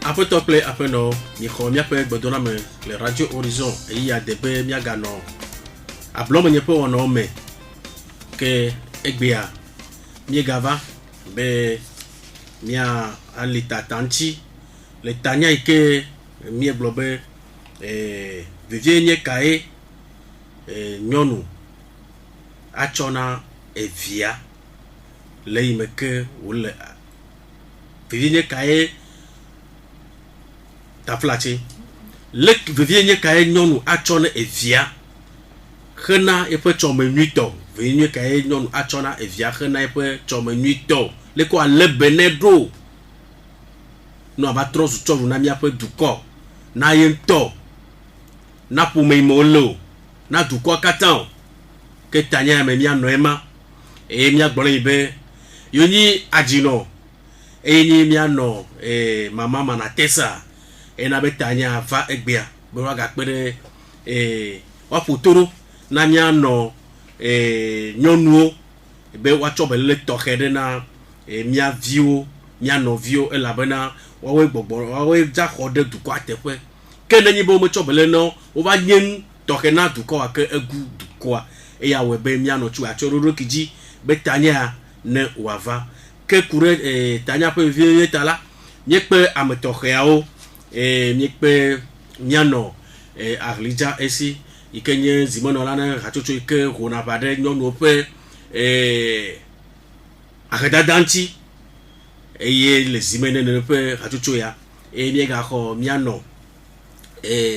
Après top play après non ni ko mi après gbodona me le radio horizon et il y a des be mi aga no ablo me pe wono me ke egbea mi gava be mi a alita tanti le tanya ike mi globe vivie nye kae nyonu achona evia le imeke wole vivie nye kae ta flaché le vivie nye kae nyonu achona evia khena e pe chome nuito vivie nye kae nyonu achona evia khena e pe chome nuito le ko ale benedo no aba trosu chovu na mi ape duko na yento na pume molo na duko katan ke tanya me mi anoema e mi agbole ibe yoni ajino e ni mi ano mama mana tesa e na betanya va egbea be wa ga pere wa potoro na mi ano nyonuo be wa chobele tokede na mi avio mi anovio e la bena wawe gbogbo wawe ja khode du kwa tepe ke nanyi bo mo chobele no o ba nyen toke na du kwa ke egu du kwa e ya we be mi ano chu achororo kiji be tanya ne wava ke kure tanya pe vie tala nye pe ametoke yao nye pe mi ano arlija esi ikenye zimono lana hachocho ike rona bade nyono pe akadadanti eye les imene ne peut ratucho ya e mi ga ko miano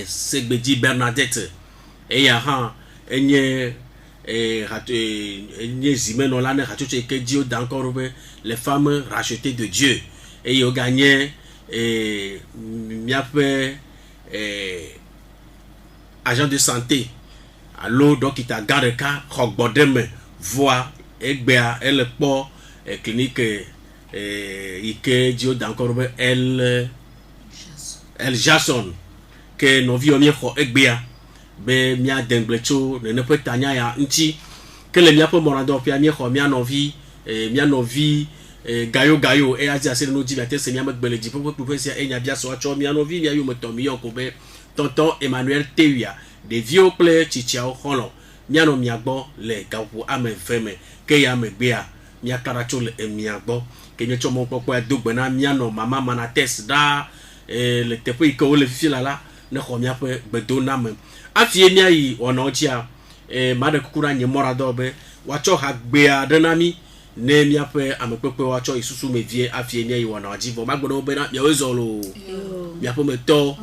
Segbeji Bernadette e ya ha enye enye zimeno la ne ratucho ke dio d'encore les femmes rachetées de Dieu et yo gagné mi a fait agent de santé allo donc il t'a garde ka rogbodem voix egbea elle po clinique ike dio d'encore elle Jason que no vi omi ko egbea be mia denglecho ne peut tanya ya nti que le mia po morando pia mi ko mia no vi gayo e azi ase no divate se mia magbele di po sia enya bia so acho mia no vi mia yo meto yo ko be tonton Emmanuel Tewia de vieux play chichiao holo mia no mia gbo le gawo ame feme ke ya megbea mia karacho le mia gbo ke nye chomo popo e dogbe na mia no mama mana test da le tepo iko le fifi la ne ko mia pe gbedo na me afie mia yi ona ochia made kukura nye morado be wacho ha gbea denami ne mia pe amepepe wacho isusu mevie afie mia yi ona ojivo magbodo be na mia wezolo mia po meto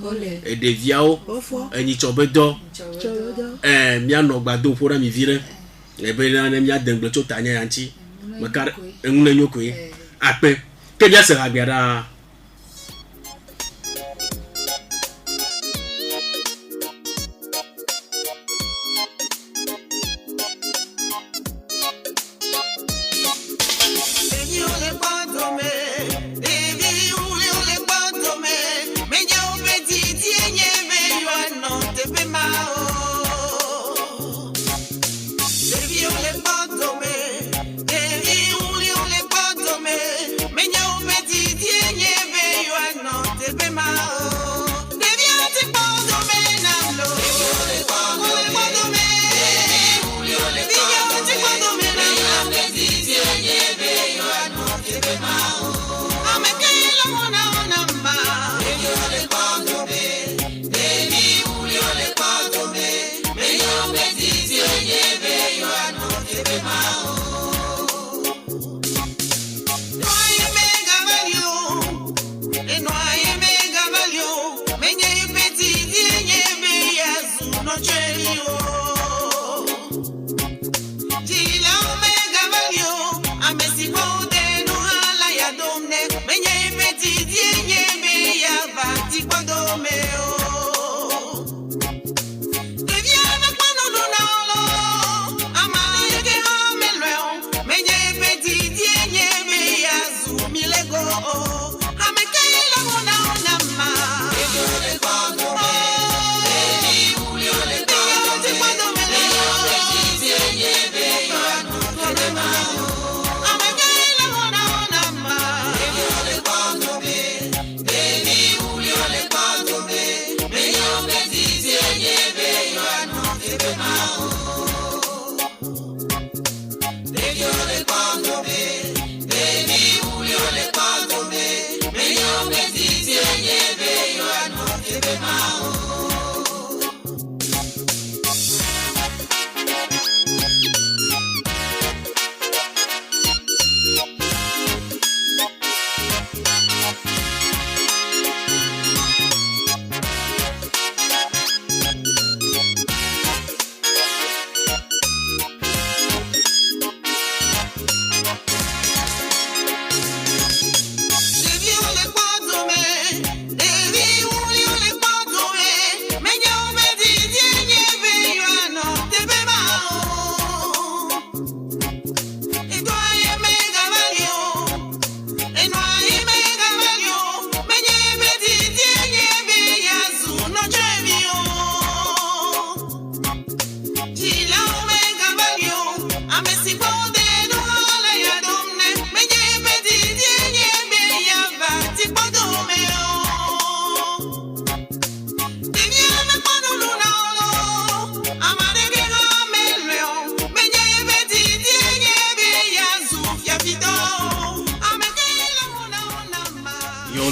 e de viao enyi chobedo mia no gbado fora mi vire e be na mia dengbe cho tanya yanchi makar enune nyoko ape ke bia se agbiara Yeah.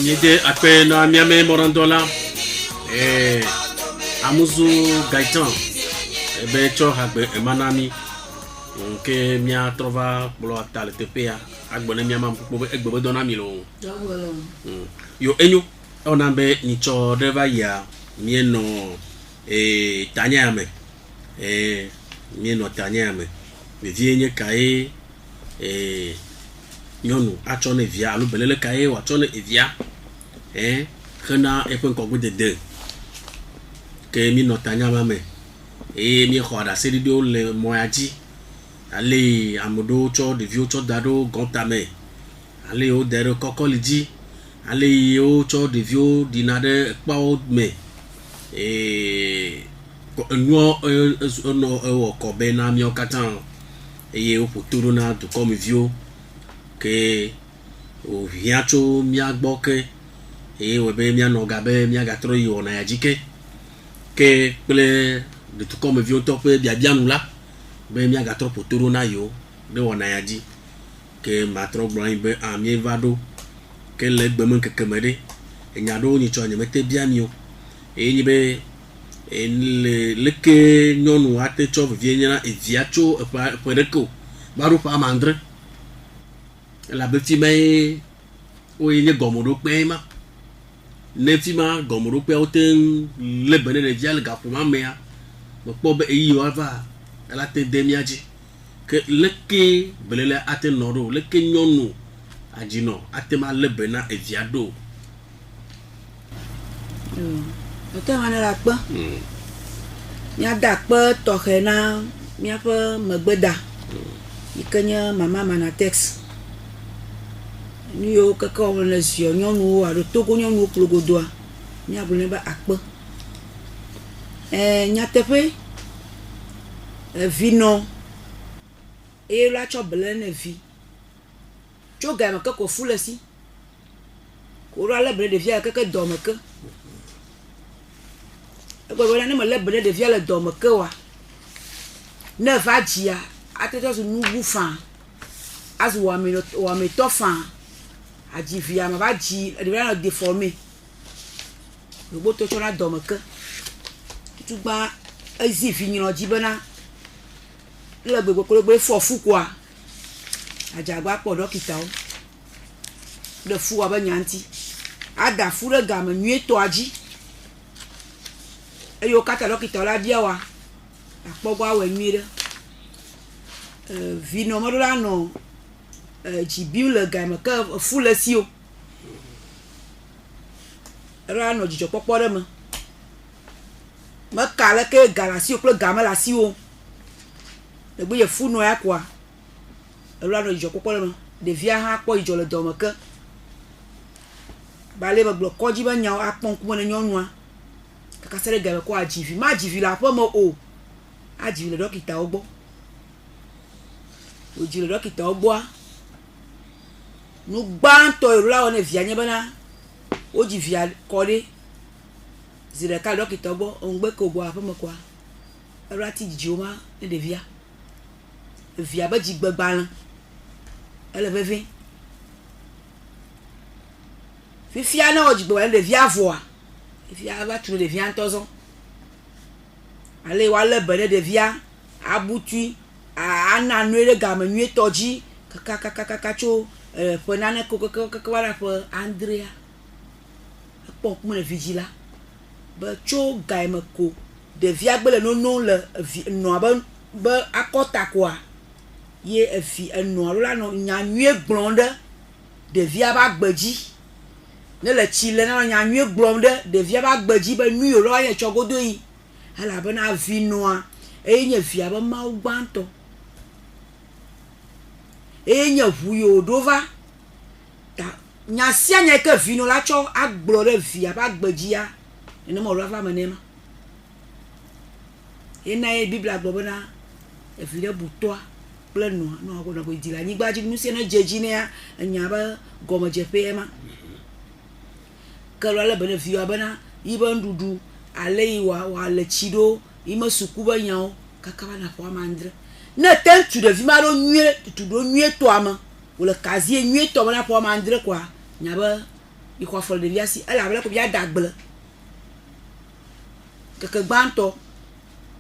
miede après na miame morandola amuzu Gaëtan ebe cho hagbe emanami ke mia trova blo atal tepea agbone mia mam ko egbe dona mi lo yo enyo ona be ni cho deva ya mieno tanyame mieno tanyame me vienye kai nyonu achone via alu belele kai wa chone via khana e pen ko de ke mi no tanyama me mi khoda seridio le moyaji ale amodo cho de vieux cho dado gontame ale o dere kokoliji ale o cho de vieux dinade pawo me no o ko be na mi o katan o potoro na to comme vieux que o viacho mi agboke we be mi no gabe mi agatro yo na yajike que ple de tout comme vieux to pe bia nous là be mi agatro potoro na yo de wona yaji que matro blanc be ami vado que le gbemen kekemede enyado ni cho nyemete bia mi o ni be le ke nyonu ate cho vienya e viacho pereko baru pa mandre la beti mai o ile gomodo pe ma ne fi ma gomodo pe o ten le bene de via le gapo ma mea mo po be yi o va la te demiaji que le ke belele ate noro le ke nyonu ajino ate ma le bena e viado Ote wana la kpa. Mia da kpa tohe na mia pe megbeda. Ikenya mama Manatex. Ni yo kaka wona sio nyonu a do togo nyonu plogodoa. Mia bune ba akpa. Nya tepe vino. E la cho belene vi. Cho ga ma ko fulesi. Ko ra le bele de via kaka domeke. Voilà, ne me lève de via le dôme que wa. Ne va dire, à te dire nous bouffons. As ou à me toffant. A dit via ma va dire, elle devient déformée. Le beau te chona dôme que. Tout bas, y fini on dit bena. Le bébé que le bébé fou quoi. A jagwa pour le kitao. Le fou à banyanti. A da fou le gamme nuit toi dit. E yo kata lokita la dia wa akpogwa we nwire vino modola no jibiu le game ka fule si o ra no jijo popo de me kala ke galasi o ple game la si o e gbe ye fu no ya kwa ra no jijo popo de me de via ha po ijo le do me ka ba le ba ko ji ba nya apon ku ne nyonua kakasere gabe ko ajivi ma ajivi la po mo o ajivi le dokita ogbo o ji le dokita ogbo a nu gbanto irula one via nye bana o ji via kode zire ka dokita ogbo o ngbe ko ogbo a po mo kwa era ti ji o ma e de via ba ji gbegban ele veve fifia na o ji gbegban de via voa via va trouver des viandes tozo allez wala bene de via abutu ana nuele gamme nuit toji kaka cho ponane ko wala po Andrea pon mo le vigila ba cho gaime ko de via gbele no le no ba akota kwa ye efi no la no nya nuit blonde de via ba gbeji ne le chile na nya nwie glomde de via ba gbaji ba nwi ro ya chogodo yi ala ba na vinoa enye via ba ma ugbanto enye vuyo dova ta nya sia nya ke vino la cho agblore via ba gbaji ya ne mo ro fa manema ena e bibla gbobona e vile butoa pleno no ko na bo dila ni gbaji nu se na jeji ne ya nya ba gomo jepe ma kala bene via bana iban dudu ale wa le chido ima sukuba nyao kakaba na po mandre na ten tu de vimaro nué tu do nué toi ma ou le casier nué toi na po mandre quoi nyaba il croit folle de via si elle avait comme ya dagle que banto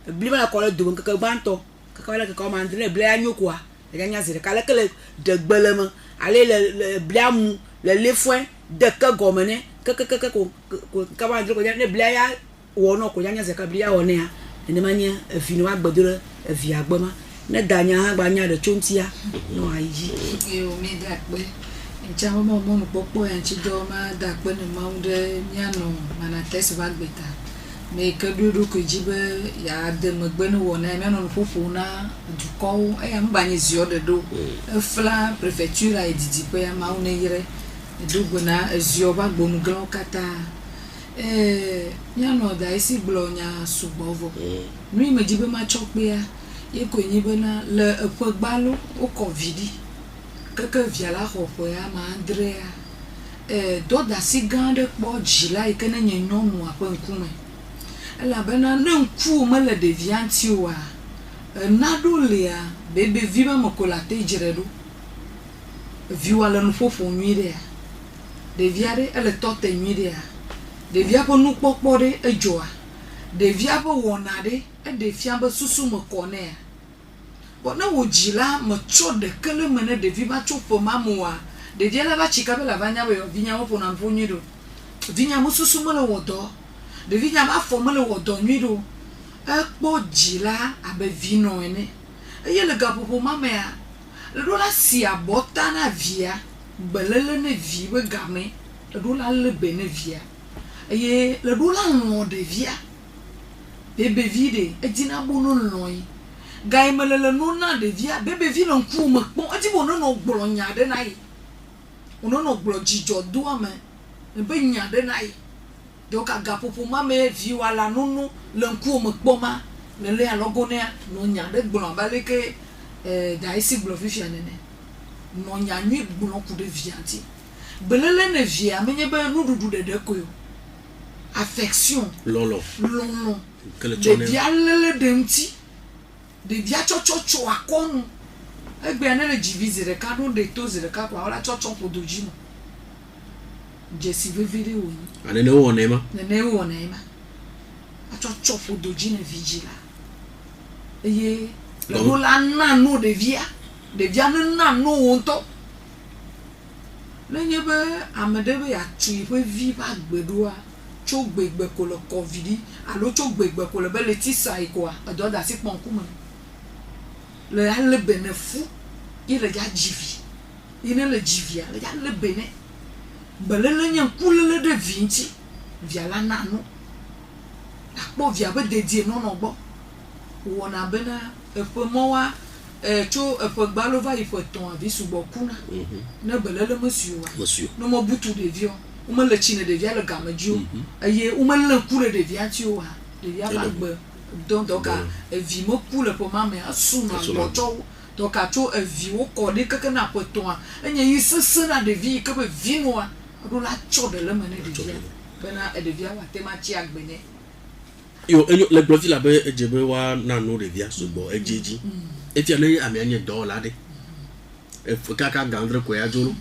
blima la colle de que banto que la que comme andré bla nyoko a gagna zire kala que de gbelema aller le blamu le foin de que gomene que comment andré ko ya bla ya wono ko ya nya zeka bla ya one ya ne manya finwa gbedure via gbema ne danya ha gbanya de chontia no ayi e o me da pe ncha mo popo ya nchi do ma da pe ne ma unde nyano mana test va gbeta me ke dudu ko jibe ya de megbe no wona me no popo na du ko e am banye zio de do e fla préfecture a edidi pe ya ma une yire do gbona zio ba gbonu glo kata nyano da isi blonya subovo nui me jibe ma chokpe ya ye ko nyibe na le epe gbalo o covid keke via la xoxo ya ma Andrea do da si gande kpo jila ikene nye nyonu ape nkume ela bena ne nku me le devianti wa na do le ya bebe viva mokolate jiredo viwa le nfofo nwire ya deviare ele tote nwire ya devia po nu pokpo de ejoa devia po wonade e devia be susu mokone ya bona wo jila mo cho de kele mene devi ba cho po mamuwa devia la ba chika be la banya we vinya wo po na mponyido vinya mo susu mo le wodo devinya ba fo mo le wodo nwido e po jila abe vino ene e le gapopo mama ya le do la si abota na via belele ne vi we game le do la le bene via e le do la no de via bebe vide e dina bono loyi gai melele no na de via bebe vide nku me pon ati bono no gboro nya de nai ono no gboro jijo do ame e be nya de nai do ka gapopo ma me vi wala nunu le nku me poma le alogone no nya de gboro baleke da isi gboro fifia nene no nya nyi gboro ku de via ti belele ne via menye be nududu de koyo affection lolo de via lele denti de via chocho akonu egbe anele divise re kado de toze re ka kwa ola chocho podojino jesi vivire oni anene wonema a chocho podojino vigila eye lo la na no de via na no wonto lenye be amedebe ya tui pe vi ba gbedoa cho gbegbe ko le covid alo cho gbegbe ko le be le tisa iko ado da si pon kuma le ale benefu ile ja jivi ine le jivia le ja le bene belele nyen kulele de vinci via la nanu akpo via be dedie no no gbo wona bena epo mowa cho epo gbalova ifo ton abi subo kuna na belele monsieur no mo butu de vion o me le chine de via le gamedio aye o me le kure de via ti o ha de via bagbe donc vi mo kule po mama asu na bocho donc a cho vi o ko de keke na poton enye yi sese na de vi ke be vi no a do la cho de le mene de via bena e de via wa tema chi agbene yo le blofi la be ejebe wa na no de via so bo ejeji e ti ale ami anye do la de e kaka gandre ko ya joro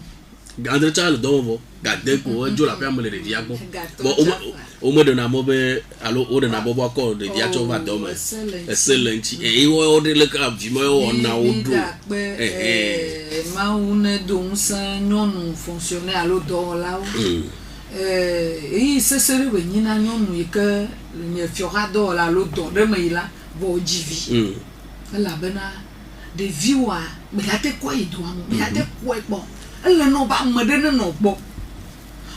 gandre cha le do vo gade ko jo la pe amole de via gbo bo o mo de na mo be alo o de na bo ko de via cho va do me excellent e wo de le ka vi mo o na o do ma une donc ça non fonctionner alo do la o e se sere we nyina nyonu e ke le fiora do la lo do de me la bo jivi la bena de viwa me la te ko ido amu me la te ko epo ele no ba mede ne no gbo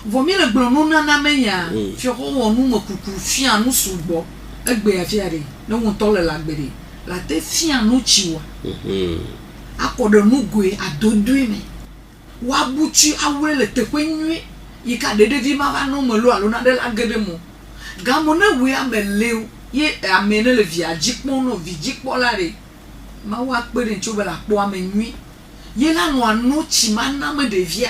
vomi le gbro no na me ya fioro wonu makuku fia no subo egbe afiare no won to le la gbere la te fia no chiwa akodo no gue adodui me wa buchi awre le te kwenwe yika de vi ma va no mo lo alo na de la gede mo gamo na we amelew ye amene le via jikpo no vi jikpo la re ma wa pere ncho bela po amenwi ye la no anu chi mana me de via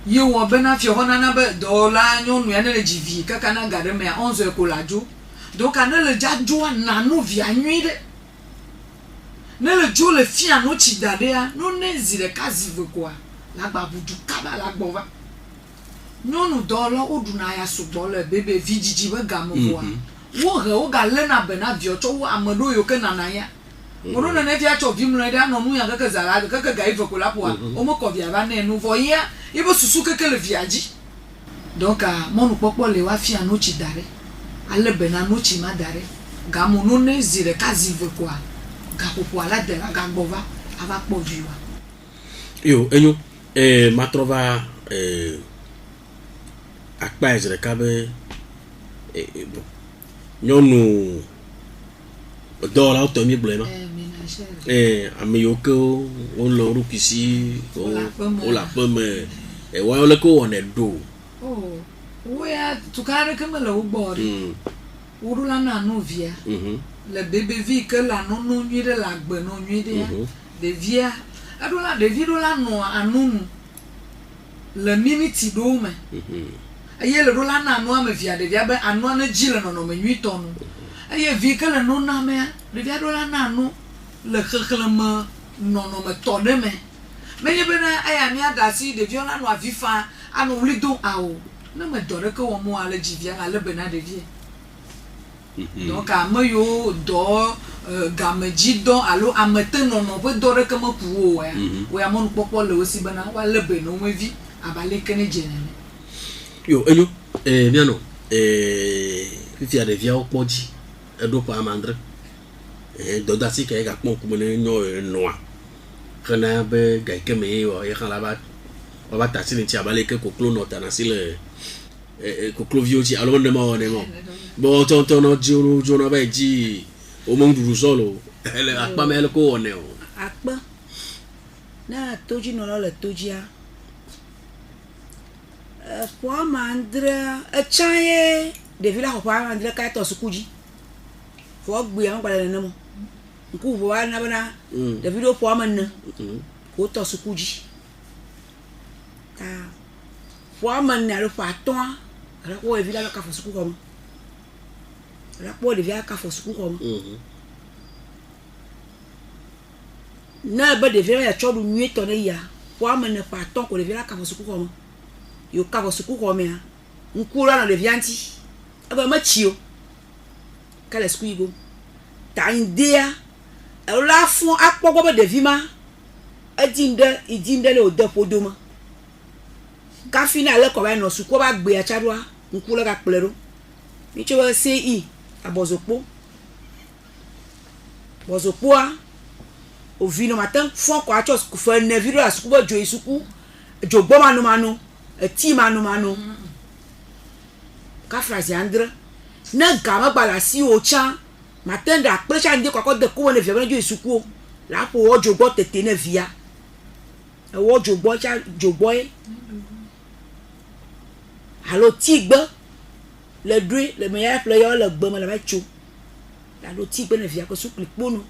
ye wo bena fi hona na be do la nyonu ya le jivi kaka na gare me 11 ko lajo donc ana le jajo na no via nwi de ne le jo le fi anu chi dade a no ne zire kazi ve kwa la gba budu kaba la gbova nyɔnu dɔwɔla woɖuna ya sugbɔ le bebe vidzidzi be gamevoa wohe wogale na be na viɔ tsɔ wo ame ɖewo yiwo ke nana ya moɖo nene via tsɔ vi mlɔ ɖe anɔ nu ya keke zala keke ga ive ko la ƒoa womekɔ via va nɛ nu vɔ ya yibe susu keke le via dzi donc mɔnukpɔkpɔ le woafia notsi da ɖe ale bena notsi ma da ɖe gamu ne zi ɖeka zi ve koa gaƒoƒo ala de la gagbɔ va ava kpɔ viwa. Yo enyo matrɔ va akpa zi ɖeka be nyɔnu dɔwɔlawo tɔ mi gblɔe ma ame yiwo ke wole woɖokui si wole aƒe me wɔyɔ leke wɔnɛ ɖo. Woya tuka ɖeke mele wo gbɔ ɖe woɖola na nu via le bebevi ke la nono nyui ɖe le agbe no nyui ɖea ɖevia eɖola ɖevi ɖola nɔ anu nu le miniti ɖewo me eye le ɖola na anua me via ɖevia be anua ne dzi le nɔnɔme nyuitɔ nu eye vi ke le no na mea ɖevia ɖola na anu le xexlẽme nɔnɔme tɔ ɖe me menye bena eya mia da si ɖevia la nɔ avi fa anɔ wli do awo ne me dɔ ɖeke wɔm ale dzi via ale bena ɖevia donc ame yiwo dɔ gamedzi dɔ alo ametenɔnɔ ƒe dɔ ɖeke meku wo ya woya mɔnukpɔkpɔ le wo si bena woalé be ne womevi abalẽ ke ne dze nene. Yo enyo mianɔ fifia ɖeviawo kpɔ dzi eɖo ƒe amandre dɔdasi ka gakpɔ ŋkume ne nyɔ nɔa xena be ga yike me ye xã la va tasi ne ŋuti abalẽ ke koklo nɔ tana si le kokloviwo dzi alo ne ma wɔ ne ma bo tɔntɔn nɔ dzi wo dzo va yi dzi wo me ŋuɖuɖu sɔ lo ele akpa me ele ko wɔ ne o. Akpa na todzinɔla le todzia ƒe amandre etsã ye ɖevi la xɔ ƒe amandre ka tɔ suku dzi ƒe gbea megba le nenem ŋku ʋu wa na bena ɖevi ɖewo ƒe ame ene wotɔ suku dzi ta ƒe ame ene alo ƒe atɔ̃a ele kpɔ ɖevi la le kafɔ sukuxɔme ele kpɔ ɖevia kafɔ sukuxɔme ne be ɖevia ya tsɔ ɖu nyuitɔ ne yia ƒe ame ene ƒe atɔ̃ ko ɖevia la kafɔ sukuxɔme yo kafɔ sukuxɔmea ŋku la nɔ ɖevia ŋuti ebe metsi o ke le suku yi go ta ŋdea ela fɔ akpɔ gbɔ be ɖevi ma edim ɖe le wòde ƒodome kafi na ale kɔ va nɔ suku ba gbea tsa ɖoa ŋku le gakplɔe ɖo mi tso be CI abɔzokpo bɔzokpoa ovi nɔ mate fɔ kɔ atsɔ fe nevi ɖo la suku be dzo yi suku dzogbɔ manumanu eti manumanu kafi azi andre ne ga megba le asi wo tsã mate ɖe akple tsa ŋdi kɔkɔ de kome ne via be ne dzo yi suku o la ƒo wɔ dzogbɔ tete ne via ewɔ dzogbɔ tsa dzogbɔ ye alo tigbe le ɖoe le me ya ƒle ya le gbe me le va tso alo tigbe ne via ko sukli kpono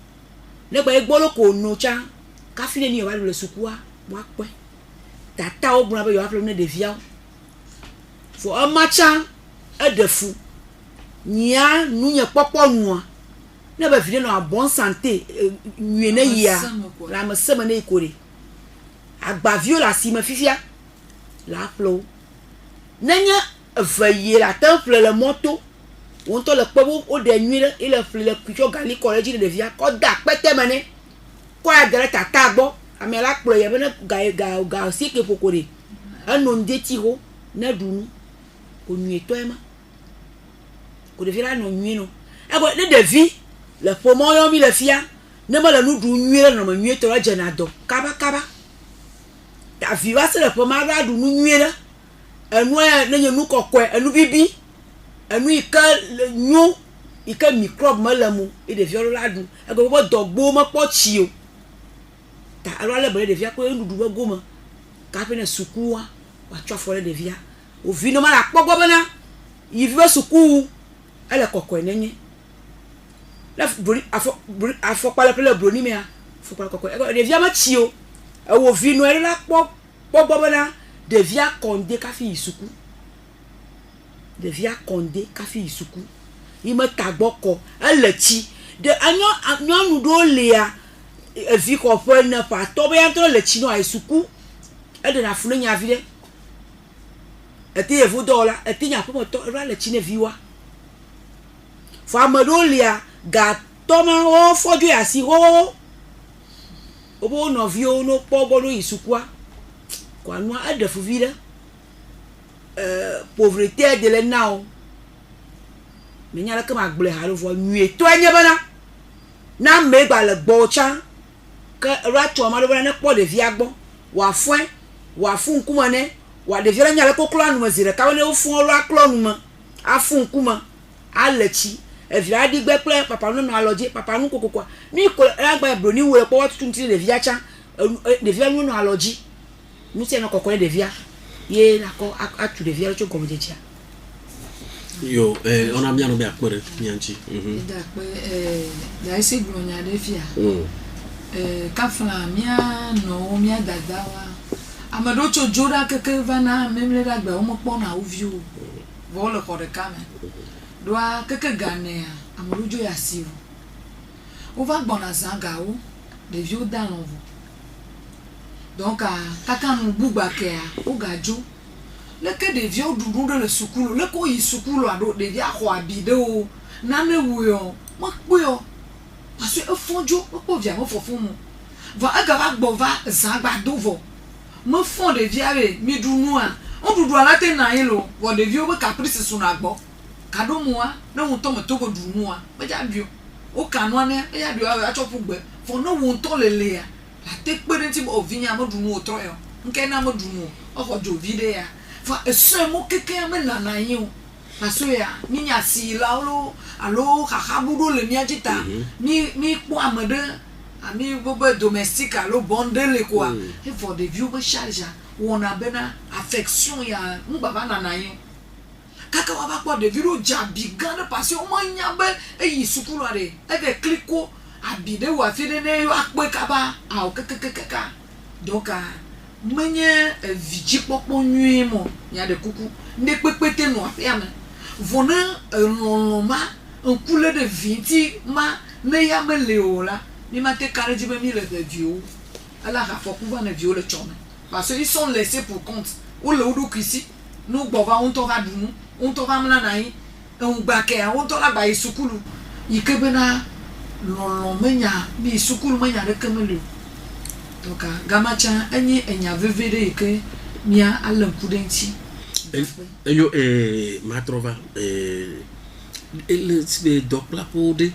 ne gba egbɔ lo ko no tsa kafi ne ni yewo va le sukua wa kpɔe tatawo gblɔ be yewo ƒle ne ɖeviawo fo ema tsa eɖe fu nyia nunye kpɔkpɔ nua ne be vi ɖe nɔ abɔn santé nyuie ne yia le ameseme ne yi ko ɖe agbaviwo le asime fifia le aƒle wo nenye eve yi le ate ƒle le mɔto wo ŋutɔ le kpe wo ɖe nyui ɖe ele ƒle le kutsɔ gali kɔ ɖe dzi ne ɖevia kɔ da akpete me ne kɔ ya da ɖe tata gbɔ ame la kplɔ ya be ne ga sieke ƒo ko ɖe eno ŋdeti ho ne ɖu nu ko nyuietɔ ye ma ko ɖevi la nɔ nyui no ego ne ɖevi le ƒomɔ yɔ mi le fia ne me le nu ɖu nyui ɖe nɔme nyuietɔ la dzena dɔ kaba kaba avi va se le ƒoma ɖa ɖu nu nyui ɖe enua ya ne nye nu kɔkɔe enu bibi enu yi ke nyo yi ke microbe me le mo e ɖevia la ɖu ego be dɔgbo mekpɔ tsi o ta alo ale be ɖevia ko nuɖuɖu be gome kaƒe ne sukua watsɔ afɔ ɖe ɖevia ovi no ma la kpɔ gbɔ bena yi vi be suku ele kɔkɔe nenye le afɔkpa le ƒle le broni mea afɔkpa kɔkɔe ego ɖevia me tsi o ewo vi no ele la kpɔ gbɔ bena ɖevia kɔnde kafi yi suku ɖevia kɔnde kafi yi suku yi me ta gbɔ kɔ ele tsi de nyɔnu ɖewo lia evi kɔƒe ne ƒe atɔ be ya ŋutɔ le tsi nɔ ayi suku eɖena fu ne nyavi ɖe eti yevu dɔ la eti nyaƒemetɔ eva le tsi ne viwa fɔ ame ɖewo lia gatɔ ma wo fɔdzo asi wo wobe wo nɔviwo no kpɔ gbɔ no yi sukua ko anua eɖe fuvi ɖe pauvreté de le na wo menya leke ma gblɔe ha ɖo vɔ nyuietɔe nye bena na ame gba le gbɔwo tsã ke eva tso ame aɖe bena ne kpɔ ɖevia gbɔ wòafɔe wòafu ŋkume nɛ wòa ɖevia ɖe nya le koklo anume zi ɖeka be ne wofu wo aklɔ nume afu ŋkume ale tsi evia aɖigbe kple papa nu nɔ alɔ dzi papa nu kokokoa mi ko agba bloni wo le kpɔ wotutu ŋuti ɖevia tsã ɖevia nu nɔ alɔ dzi nu sia nɔ kɔkɔ ne ɖevia ye nakɔ atu ɖevia ɖe tso gɔmedzedzia. Yo, on a bien nommé à quoi de Mianchi. D'ailleurs, gblɔ nya ɖe fia. Kafla mia no mia dadawa. Ame ɖewo tso dzo ɖa keke va na memle ɖa gbe wo mekpɔna wo viwo. Vɔ le xɔ ɖeka me. Ɖoa keke ganea ame ɖewo dzo ya si wo. Wova gbɔna zã gawo ɖeviwo da lɔ vo. Donc kaka nu bugba kea wo gadzo. Leke ɖeviwo ɖuɖu ɖe le sukulu leke wo yi sukulu aɖo ɖevia xɔ abi ɖe wo nane woe mekpɔe o parce que efɔ dzo mekpɔ via me fɔfu mo vɔ egava gbɔ va zã gbado vɔ mefɔ ɖevia be mi ɖu nua nuɖuɖua la te na anyi lo vɔ ɖeviwo be caprice suna gbɔ kaɖo moa ne ŋutɔ me to be ɖu nua medza ɖui o woka nua ne eya ɖui atsɔ ƒu gbe vɔ ne wo ŋutɔ lelea la te kpe ɖe ŋuti be o vinya me ɖu nu o trɔ ya nke na me ɖu nu o exɔ dzo vi ɖe ya. Fa eso mo keke me nana yi o parce ya mi nya si la alo xaxabuɖo le mia dzi ta mi kpɔ ame ɖe ami bobe domestique alo bɔndele koa evɔ ɖeviwo be charge wɔna bena affection ya ŋugbava nana yi o kaka wava kpɔ ɖevi ɖewo dze abi gã ɖe parce womenya be eyi sukulu aɖe eve kliko abi ɖe wɔ afi ɖe ne woakpɔe kaba awo kekekekeka donc menye vidzikpɔkpɔ nyuie mo nya de kuku ne kpekpe te no aƒea me vɔ ne lɔlɔ ma ŋku le ɖe vi ŋuti ma ne ya me le o la mi ma te ka ɖe dzi be mi le viwo ela afɔku va ne viwo le tsɔ me parce que ils sont laissés pour compte wo le wo ɖokui si nu gbɔ va wo ŋutɔ va ɖu nu wo ŋutɔ va mla na anyi ŋugbakea wo ŋutɔ la gba yi sukulu yi ke bena lɔlɔ menya mi sukulu menya ɖeke me le o. Donc, Gamacha, enye enya veve de que mia alem kudenci. Yo matrova le doc la pode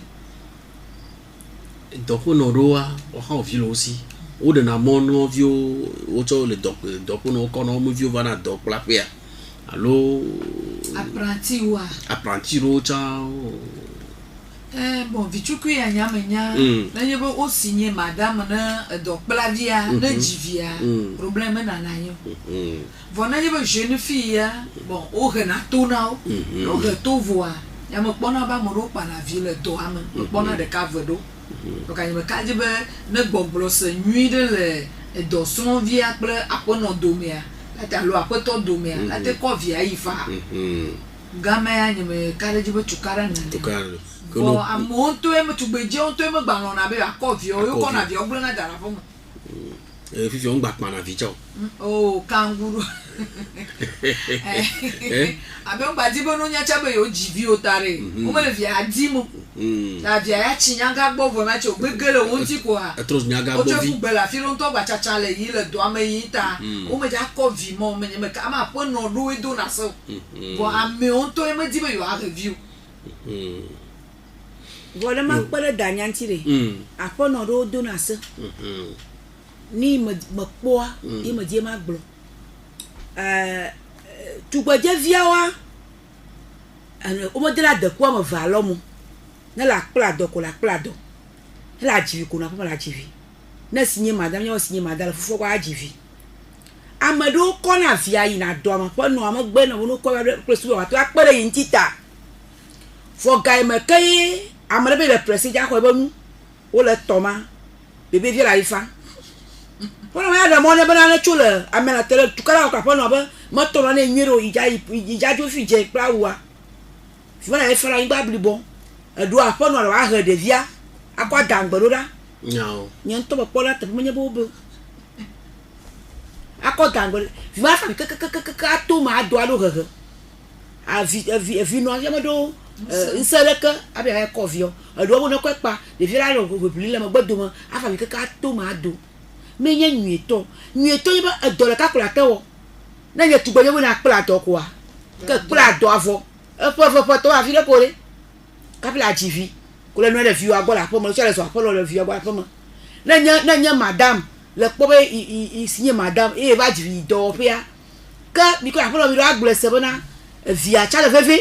doc no roa o ha vilo aussi o de na mono vio o to le doc no kono mo vio va na doc la pia allo apprenti ro cha bon vichuku ya nyamenya na yebo o signer madame na do plavia na jivia problème na na yo vona yebo jeune fille bon o renato na o reto voa ya mo kpona ba mo ro pa na ville do am mo kpona de ka vedo donc ya me ka jibe na gbogbo se nuit de le do son via ple apono domia la ta lo apoto domia la te ko via ifa game ya me ka jibe tukara na bon a monto e me tugbeje onto e me gba lona be akọvi o yo ko na vi ogble na dara fo mo fifi on gba pa na vi jo oh kanguru abe on gba di bo no nya cha be yo jivi o tare o me le vi adi mo la vi ya chinyanga gbo vo ma che ogbegele won ti ko a etros nyaga gbo vi o che fu bela fi lo nto gba cha cha le yi le do ame yi ta o me ja akọvi mo me me ka ma po no do e do na so bon ame onto e me di be yo a review Voilà ma kpele danyantire apo no do do na se ni me kpoa e me die ma glo tu gbeje viawa o mo de la de ko mo va lo mo na la kpla do ko la kpla do la jivi ko na po la jivi na sinye madam ya sinye madam fufo kwa jivi amado ko na via yi na do ma po no amagbe na wo ko presu wa to akpere yin tita for guy me kai amere be le presi ja ko ebe nu o le toma bebe vie la ifa pona ma da mo ne bana na chule amena tele tukara ko pona ba mo to na nyiro ija jo fi je pra wa fi na e fara ngba blibo edu apona wa ha de via akwa dangbero da nyao nyen to ba pona te mo nye bo bo akwa kɔ gangbɔ vi ma fami kekekeke ato ma ado alo hehe avi nɔ yame ɖo ŋusẽ ɖeke abe ayɛ kɔ viɔ eɖewo bo ne kɔ kpa ɖevi la le ʋeʋli le megbe dome afami keke ato ma ado menye nyuietɔ nye be edɔ ɖeka kplɔ ate wɔ ne nye tugbedze be na kpla dɔ koa ke kpla dɔ avɔ eƒe tɔ afi ɖe ko ɖe kafi le adzivi ko le nua ɖe viwo agbɔ le aƒeme le tsɔ le zɔ aƒe le viwo agbɔ le aƒeme ne nye madame le kpɔ be isi nye madame eye va dzivi dɔwɔƒea ke mi kɔ aƒenɔ mi ɖo agblɔ se bena via tsa le veve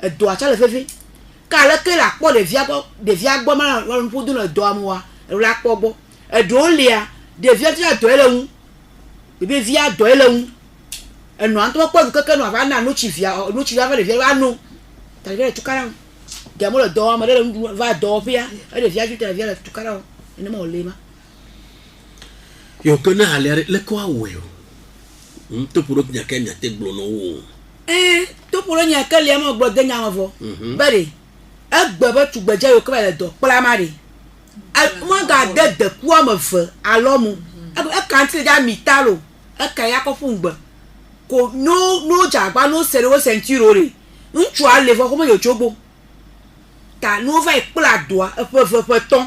edɔa tsa le veve ke aleke le akpɔ ɖevia gbɔ ma le nuƒodo le dɔa me wa le akpɔ gbɔ eɖewo lia ɖevia tsa dɔ le ŋu bebe via dɔ le ŋu enɔa ŋutɔ kpɔ nu keke nɔa va na nutsi via va va ɖevia va no ta ɖevia le tukara ŋu diamo le dɔ ame ɖe le va dɔwɔƒea eɖevia dzo ta ɖevia le tukara ŋu nenema wòle ma. Yo ke ne alia le kɔ awɔe o topo ɖo nyake miate gblɔ no wo topo ɖo nyake lia me gblɔ de nya me vɔ be ɖe egbe be tugbedze yiwo ke va le dɔ kpla ma ɖe maga de deku ame eve alo mu eka ŋuti le dza mita lo eka ya kɔ ƒu ŋgbe ko no dzagba no se ɖe wo sentiro ɖe ŋutsua le vɔ ko me yotsogbo ta no va yi kpla doa eƒe eve tɔ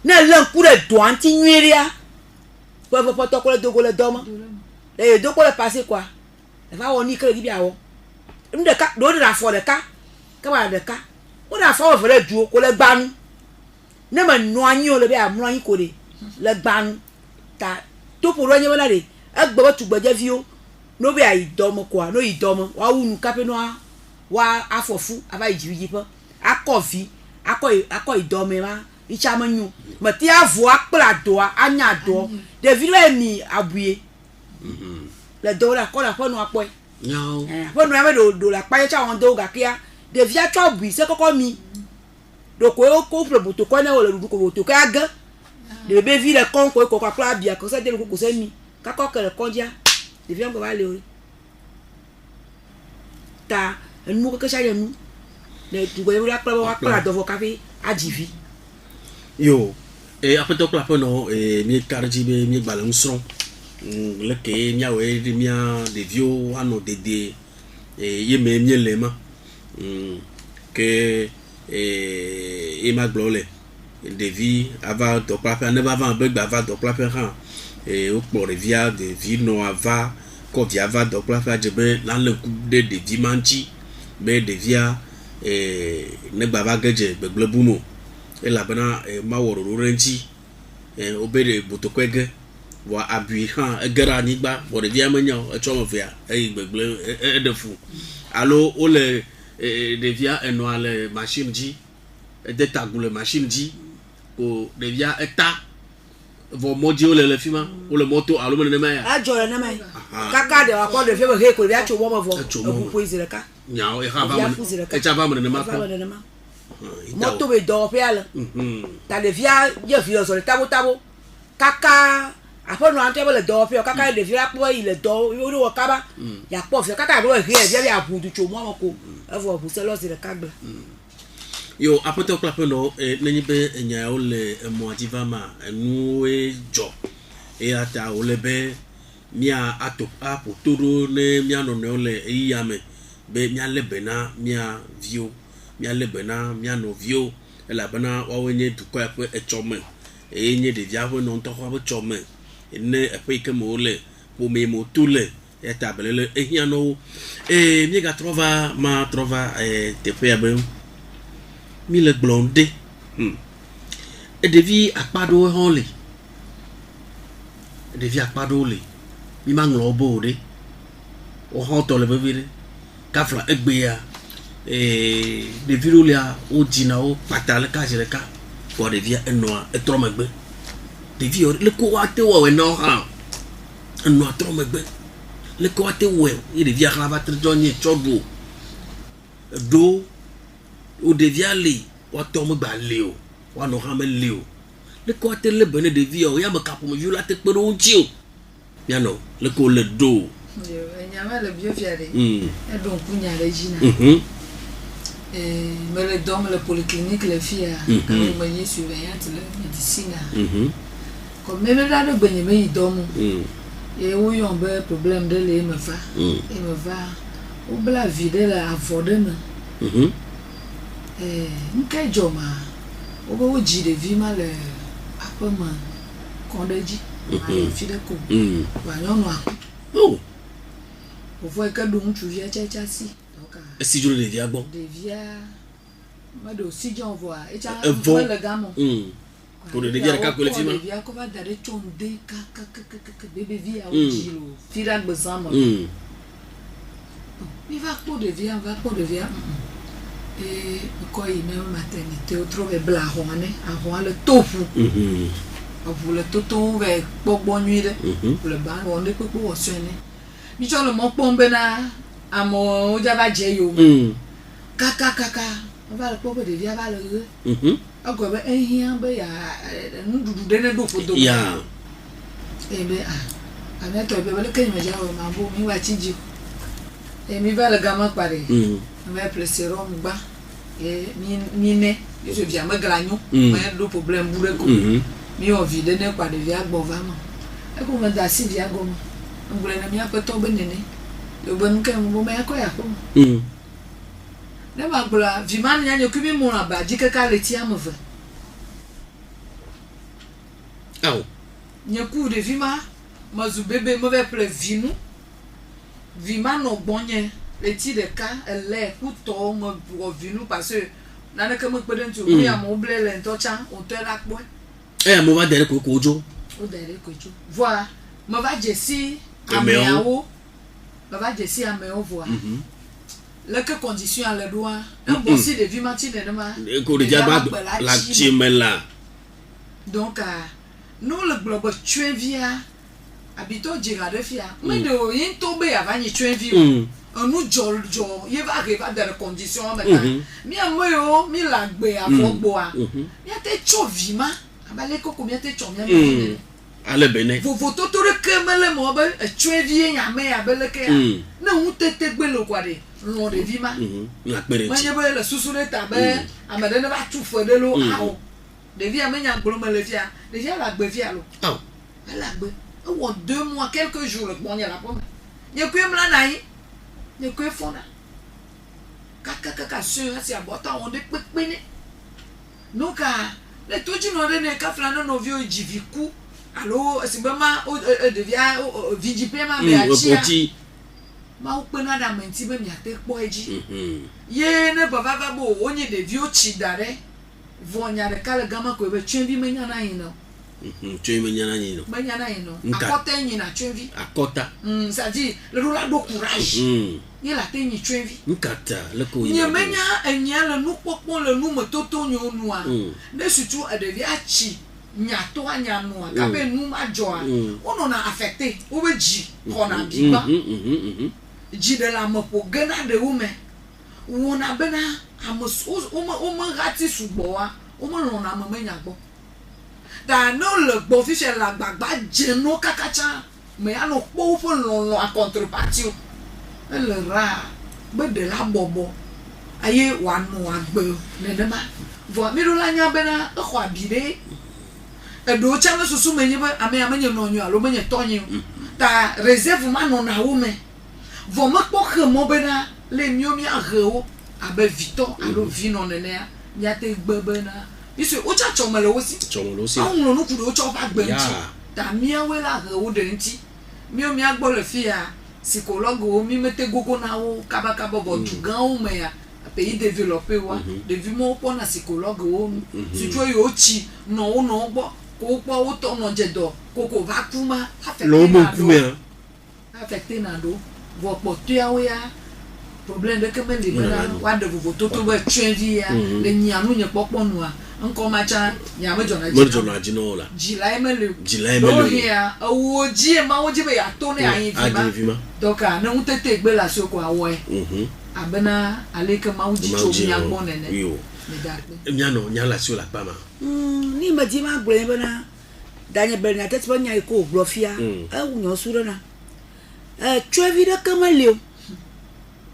ne le ŋku ɖe doa ŋuti nyuie ɖea ƒe tɔ ko le dogo le dɔ me le yedo ko le pase koa le va wɔ ni ke le di bi awɔ nu ɖeka ɖewo ɖe afɔ ɖeka ke ba ɖeka wo ɖe afɔ eve ɖe duo ko le gbanu ne me nɔ anyi o le be amlɔ anyi ko ɖe le gbanu ta topo ɖo nye bena ɖe egbe be tugbedzeviwo no be ayi dɔme koa no yi dɔme woawu nu kape no wa afɔfu ava yi dzividziƒe akɔ vi akɔ yi dɔme ma itsa me nyo mete avɔ akpla doa anya doa ɖevi le mi abuye le dɔ le akɔ le aƒenɔ akpɔe aƒenɔ ya be ɖo le akpa ye tsa wɔn do gakea ɖevia tsɔ abui se kɔkɔ mi ɖoko ko ƒle botokɔ ne wo le ɖuɖu ko botokɔ age ɖebe vi le kɔn ko kɔkɔ akpla abia ko se de le ko se mi kakɔ ke le kɔndzia ɖevia ŋgɔ va le o ta enu keke tsa ye nu le tugbedze be akpla be akpla dɔvɔ kafi adzivi. Yo aƒetɔ kple aƒenɔ mi ka ɖe dzi be mi gbalẽ ŋusrɔ̃ leke miawɔe ɖe mia ɖeviwo anɔ dede ye me mi le ma ke ye ma gblɔ le ɖevi ava dɔkplaƒea ne va be gba va dɔkplaƒea hã wokplɔ ɖevi nɔ ava kɔ via va dɔkplaƒea dze be la le ŋku ɖe ɖevi ma ŋuti be ɖevia ne gba va ge dze gbegble bu mo elabena ma wɔ ɖoɖo ɖe ŋuti wobe ɖe botokɔe ge vɔ abui hã ege ɖe anyigba vɔ ɖevia menya o etsɔ me vea eyi gbegble eɖe fu alo wole ɖevia enɔa le machine dzi ede tagu le machine dzi ko ɖevia eta vɔ mɔdzi wole le fi ma wole mɔto alo me nenema ya adzɔ le nenema ya kaka ɖe wakɔ ɖevia be he ko ɖevia tso mɔ me vɔ eʋu ƒoe zi ɖeka nyawo exa va me etsa va me nenema kɔ moto be dɔwɔƒea le ta ɖevia ye vi le zɔ le tabo kaka aƒenɔa ŋutɔ be le dɔwɔƒea kaka ɖevi la kpɔ yi le dɔ wo wɔ kaba yakpɔ via kaka ɖo he via be aʋu du tso mɔ me ko evɔ ʋu se lɔ zi ɖeka gble. Yo aƒetɔ kple aƒenɔ nenye be enyawo le emɔa dzi va ma enuwoe dzɔ eya ta wole be mia aƒo to ɖo ne mia nɔnɔewo le eya me be mia le be na mia viwo mia le be na mia nɔviwo elabena woawoe nye dukɔ ya ƒe etsɔme eye nye ɖevia ƒe nɔntɔ ƒe tsɔme ne eƒe yi ke me wole ƒome me to le eya ta belele ehiã nɔwo mi gatrɔ va ma trɔ va teƒea be mi le gblɔm ɖe ɖevi akpa ɖewo hã le ɖevi akpa ɖewo le mi ma ŋlɔ wo be o ɖe wo hã tɔ le vevi ɖe kafla egbea ɖevi ɖewo lia wo dzina wo kpata le ka zi ɖeka vɔ ɖevia enɔa etrɔ megbe ɖevi yɔ le ko woate wɔ na wo hã enɔa trɔ megbe le ko woate wɔ ye ɖevia hã va trɔ nye tsɔ ɖo ɖo o ɖevia le woatɔ megba le o woanɔ hã me le o le ko woate le be ne ɖevi yɔ ya me kaƒomeviwo la te kpe ɖe wo ŋuti o mianɔ le ko le ɖo nyama le biofia ɖe eɖo ŋku nya ɖe dzi na me le dɔm le polyclinique le fia kame me nye surveillante le médecine ko me me la ɖe gbenye me yi dɔm et où y a un problème de les me va et me va ou bla vide la avode me nkai joma o ji de vi ma le apa ma kondeji ma fi de ko wa nyon no Oh. o foi ka dum tu via cha si donc Si je le dis à bon. de via ma do si jon voa e cha Bon. le gamo Pour le dire ka ko le fima. via ko va dare chonde ka bébé via o jilo fira gbezamo mi va pour de via et quoi il même maternité au trouve bla hoane avant le tofu pour le toto ve gbogbo nuit pour le ban on est pour osene mi cho le mo pombe na amo o java je yo kaka on va le pombe de via va le ago be ehia be ya ndudu de ne do fodo Ya. e be avec to be le kenyo ja o ma bo mi wa chiji e mi va le gama pare mais plesserom ba et mi ne je viens me gagnon mais le problème boule ko mi on vide ne pas de via gbo vraiment e ko me da si via go on boule na mi apeto be nene le bon ke mo me ko ya ko ne ma bla viman nya nyo kimi mo na ba jike ka le ti amove Au. nyeku de vima mazu bebe mo ve ple vinu vima no gbonye eti de ka ele ku to mo vinu parce que nana ke mo pe den tu mi amo ble le ntocha on te la po Mo va dere ko kojo. o dere ko jo voilà mo va jesi ameawo mo va jesi ameo voilà le que condition à le doigt un bossi de vima ti de ma Ko de jaba la chimela. donc nous le globe tuevia habito dira de fia mais de yin tombe avani tuevi nous jol ye va arriver dans les conditions maintenant mi amoyo mi la gbe afogboa mi ate chovima abale ko mi ate chomia mi Ale bene. vous toto de kemele mo ba tuevi nya me abele ke na hu tete gbe lo kwa de lo de vima La pere. manye be le susure tabe amade ne ba tu fo de lo awo de via me nya gbolo me le via de via la gbe via lo Oh. la gbe o 2 mois quelques jours le bon ya la pomme ye ku mla nai ye ku fona kaka sur si abota on de pepene donc le toji no de ne ka flana no vio jiviku allo sibama o devia vijipe ma be achia ma o pe na da menti be mi ate po eji ye ne baba babo onye de vio chi dare vonya de kala gama ko be twenvi menya na yin no Tu me nyana nyino. menya na yin no akota yin na twenvi Akota. ça dit le rola do courage ye la te yin twenvi Nkata le ko nye menya enya le nu popo le nu metoto nyo nua ne surtout e devia chi nyato anya nua ka be nu ma joa ono na affecté o be ji kona biba ji de la mopo gena de ume wona bena amos o mo gati suboa o mo lo na mo menya gbo da no le gbo fi se la gbagba je no kakacha me ya no po fo lo a contrepartie le ra be de la bobo aye wa no agbe ne de ma vo mi ro la nya bena e kwa bide e do cha no susu menye be ame no nyu alo menye tonyi ta réserve ma no na wo me vo mo po khe mo bena le mio mi a rewo abe vito alo vino nene ya te gbebe na isu o cha chomele wo si awun no ku do cho ba gbe nti ta mi awe la rewo de nti mio mi agbo le fia psychologue o mi mete gogo na wo kaba bo du gan o me ya pays développé wa de vi mo po na psychologue o si tu yo chi no gbo ko po o to no jedo ko va kuma affecté na do vo po tu awe ya problème de keme libera wa de vo toto be twenvi ya le nyanu nye popo no a nko macha nyame jona jinola jila emele ya owo ji ma wo ji be ya to ne ayin vima donc na utete gbe la so ko awo abena aleke ma wo ji cho mi agbo nene me darbe miano nyala sur la pama ni ma di ma gbe bena danye bel na tete nya ko glofia e wu nyo suro na twenvi de keme leo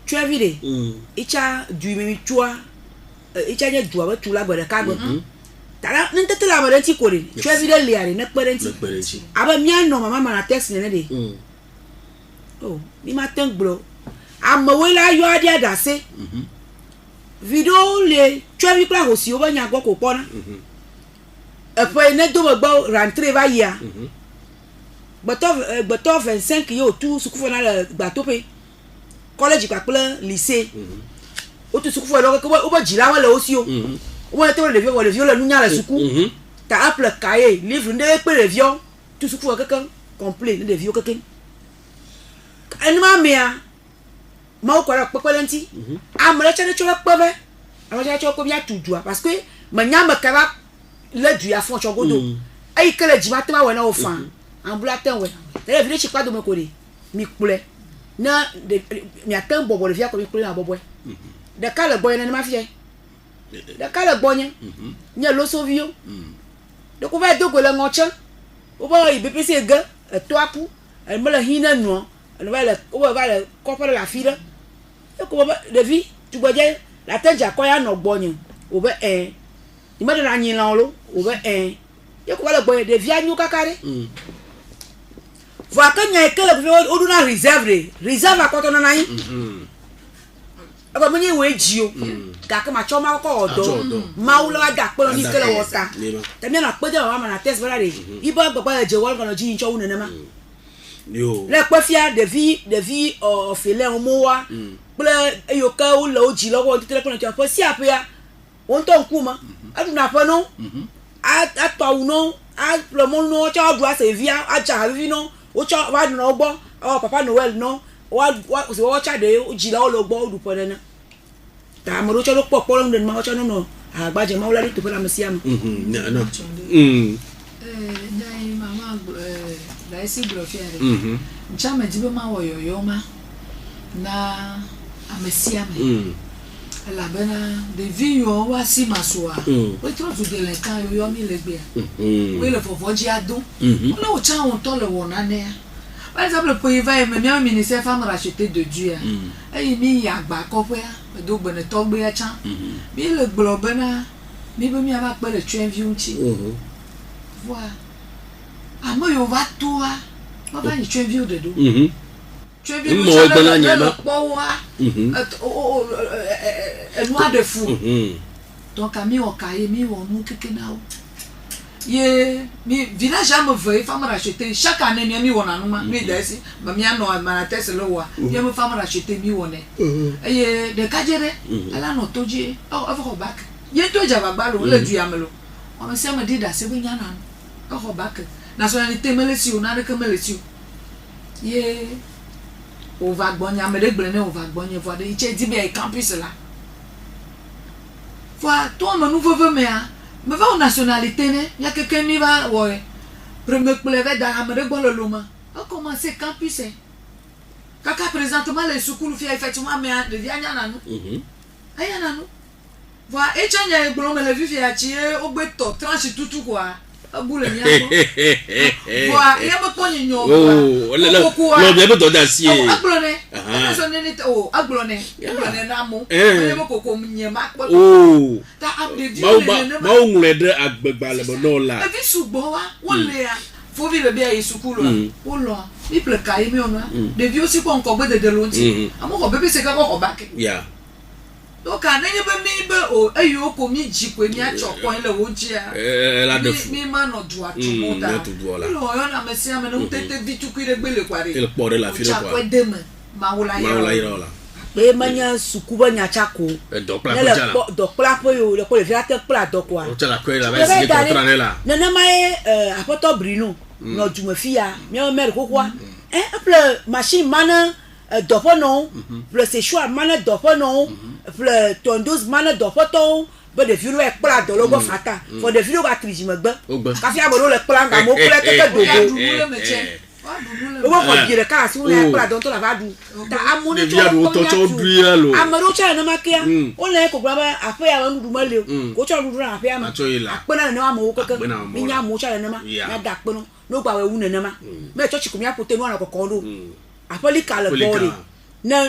twenvi icha du mi chua icha nye du ba tu la gbe ka gbe tala nte la marenti ko de tu as vu de liare ne parenti aba mia no mama na text ne de oh mi matin bro amawela yo adia dase video le tu as vu pla aussi o ba nya go ko pona e pe ne do gbo rentrer va ya bato 25 yo tout ce qu'on a le bateau pe collège ka plein lycée o tout ce qu'on fait donc o ba jila wala aussi o o te le vieux le nunya la suku ta apple cahier livre ne pe le vieux tout ce qu'on fait quelqu'un complet le vieux quelqu'un en ma mea ma o ko la pepelenti amre cha ne cho pebe amre cha cho ko bia tudua parce que manya makara le du a fond chogodo ay kele jimata ma wona o fan en blatin ouais d'ailleurs village pas de mon côté mi coulait na de mi attend bobo le via comme coulait na bobo de ka le boy na ma fie de ka le boy ni lo sovio de ko va do ko le ngocha o ba i bpc ga to apu el me la hina no el va le o va le copa la fille e ko ba de vie tu boje la tenja ko ya no bonyo o be ni ma de na yin lan lo o be e ko ba le boy de via nyu kakare voa que nya ekele o do na reserve akoto na nan aba munye we jio ga ka ma choma ko odo ma ulo ada pe ni kele wota temi na pe de mama na test bala de ibo gbagba je won kan ji ncho wu nene ma yo le pe fia de vie o fele o mo wa ple eyo ka o lo ji lowo ti tele pe na po si apia won to nku ma adu na pe no a to uno a lo mo no cha du ase via a cha vi no o cha wa no gbo o papa Noel no wa se wo cha de o ji la o lo gbo o du po na ta mo ro cha lo popo lo nden ma o cha no agbaje ma o la ri to pe la mesia ma no dai mama dai si blofiare chama jibe ma wo yo ma na amesia ma la bena de vie yo wa si masoa o tro to de le kan yo mi le gbe we le fofo ji adu na o cha on to le wona ne par exemple pour y va me mi ministère femme racheter de Dieu e mi ya gba ko pe do gbe ne to gbe ya cha mi le gbo bena mi be mi aba pe le train view chi voilà amo yo va toi va ba ni train view de do tu es venu le powa noir de fou donc ami o kaye mi o nu keke na o ye mi village am veut femme racheter chaque année mi wona no ma mi desi ma mi ano ma test lo wa ye me femme racheter mi wona ye de kajere ala no toje o avo back ye to jaba balo le du amelo o me se me dida se bunya na o back nationalité melesi o na de melesi ye on va gagner mais les blancs on va gagner voir des il dit bien campus là voilà toi mon nouveau veut mais va aux nationalité né il y a quelqu'un qui va ouais premier pleuve dans la bon le loma a commencé campus kaka présentement les soukoulou fait effectivement mais de vianya na nous aya na nous voilà et chanya e blanc mais le vu fait tirer au beto tranche tout quoi abule nyako wa yaba konye nyo oh lo bien beto dacier ablone so nene ablone na mo yaba koko nyema oh ta abde ma o ngule de agbegba le bono la e vi sugbo wa wole ya fo vi le bia yesukulu o lo mi ple kai mi ona de vi osi ko nko gbe de lonti amo ko bebe se ka ko back yeah donc anenye be mi be o eyo ko mi jikwe mi acho ko ile wo ji a la de fou mi ma no du atu mota lo yo na mesia me no tete vitu ku ile gbele kware il pore la file kwa kwa dem ma wala ira be manya sukuba nya chako donc pla po yo le ko le via te pla donc quoi o tela ko la va essayer contre nela nana mai apoto Bruno no djuma fia mi o mer ko kwaple machine mana dopo non le séchoir mana dopo non le tondeuse mana dopo to be de viru e pla do logo fata for de viru ga triji megba ka fi aboro le pla nga mo pla te dogo o ko gire ka si le pla don to la va du ta amune to amaro cha na makia o le ko gba afa ya ndu male ko cha ndu na afa ya ma apena na ma wo keke mi nya mo cha na ma na da pe no gba we wu na ma me church ko mi apote no na kokon do apoli kale body na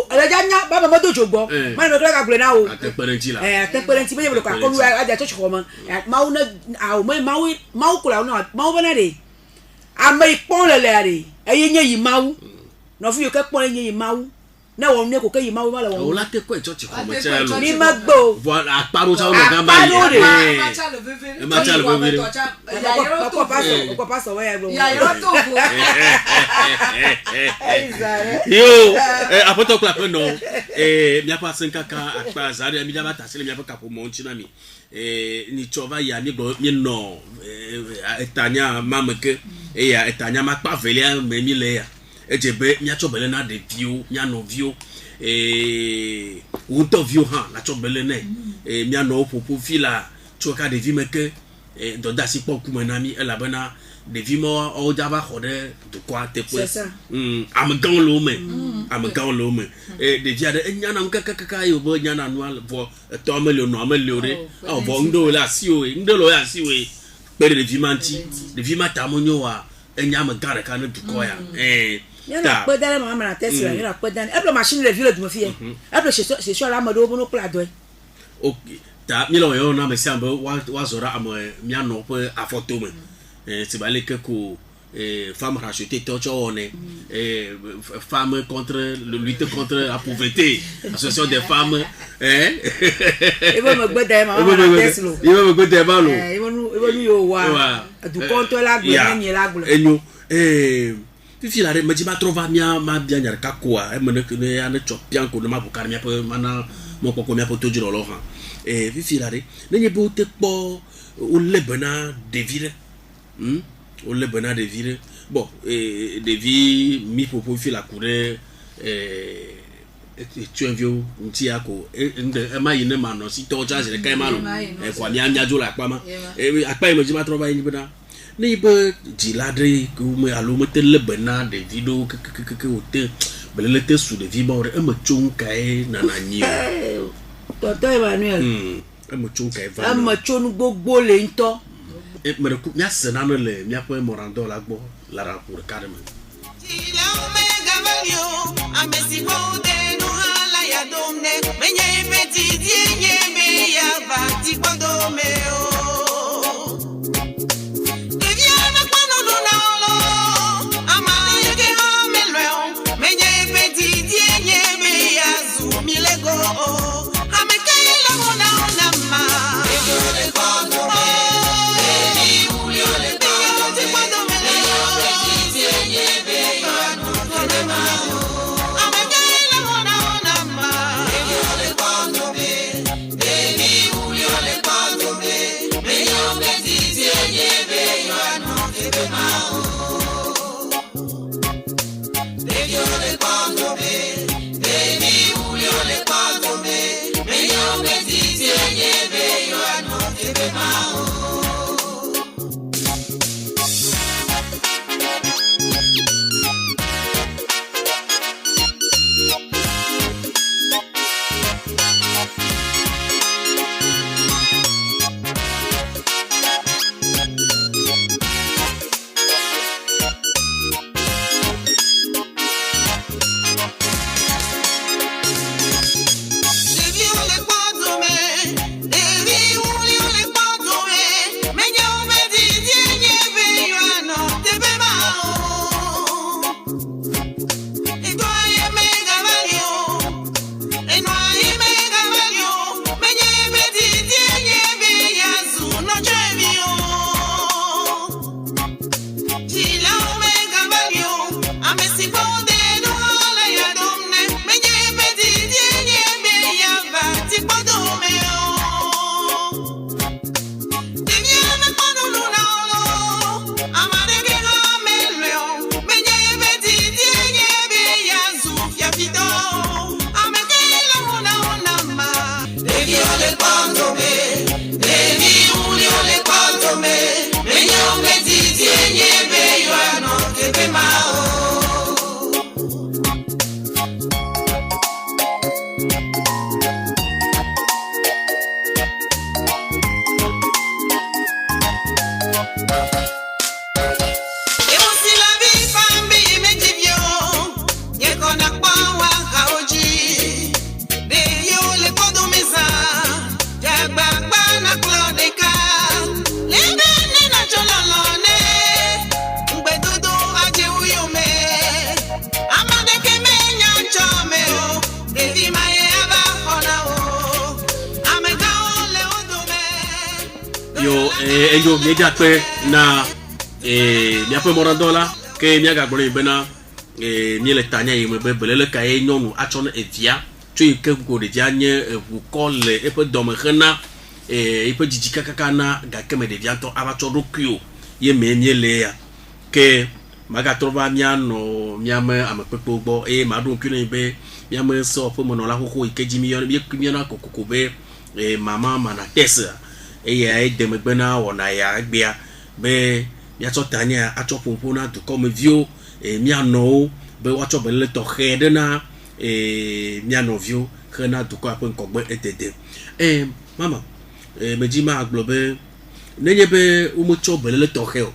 elejanya ba mama dojo gbo ma me kla ka gure na o Ateperenti la. ateperenti me ka ko aja church ko ma ma una a ma kula na ma bana de amai pon le le eyenye yi mawu no fi yo ke pon eyenye yi mawu na wo ne ko ke yi mawu ma le wo La te ko church ko ma cha lo. ni magbo Voilà, aparo sa o na gamba yi. E ma cha le bebe. ko paso we Ya yo to go. Yo, apoto clap no. Mi apa senkaka akpa zari mi daba tasele mi apa kapo monchi na mi. Ni chova ya mi go mi no etanya mameke ya etanya makpa velia me mi le ya. Ejebe mi achobele na de view, mi ano view unto view ha la chobele ne. Mi ano popo fila choka de vimeke do dasi poku menami elabena de vimo o jaba khode de quoi te c'est ça am gan lo me de via de nyana nkaka yo bo nyana no vo to amelo no amelo re o bo ndo la si o ndo lo ya si we pe de vimanti de vimata monyo wa enyama gara kana du ko ya yana pe dale mama na test yana pe dale e machine le ville du me fie e c'est sur la mode obo no pla do okay ta mi lo yo na me sambe wa zora am mi ano pe afoto me c'est balé que femmes rachetées torchonne femmes contre le lutte contre la pauvreté association des femmes e bo me gbede mama na test lo e bo me gbede ba lo e bo nu yo wa du contre la gbe ni la gbe enyo fifi la re me jiba trova mia ma bia nyar kakwa e me ne ya ne chopian ko ma bukar mia pe mana mo ko mia po tojiro lo han fifi la re ne nye bo te po o lebena devire o lebena devire bon devi mi popo fi la coureur tu envio nti ako ma yine ma no si to charge le kai ma no kwa mi anya jo la pa ma akpa e mo jima trova yin bena ni be jiladre ku me alo me te lebena devido ke o te belele te su de vibore e mo chung kai na na nyi Toto Emmanuel e mo chung kai va e mo chonu gbogbo le nto me recoup mia senano le mia po morando la gbo la rapport carrément yo meja pe na mi ape morandola ke mi aga gboro ibena mi le tanya yi me bebele ka e nyonu achon evia tu ke go de dia nye bu kole e pe dom khana e pe jijika kaka na ga keme de dia to abacho dokyo ye me mi le ya ke maga trova miano miame amapepo gbo e madu kune be miame so po mono la koko ikeji mi na kokoko be e mama mana tesa e ya e de megbena wona ya gbia be ya to tanya acho pompo na to come view e miano be wacho be le to hede na e miano view khana to ko apon kogbe etede e mama e mejima aglobe nenye be umucho be le to heo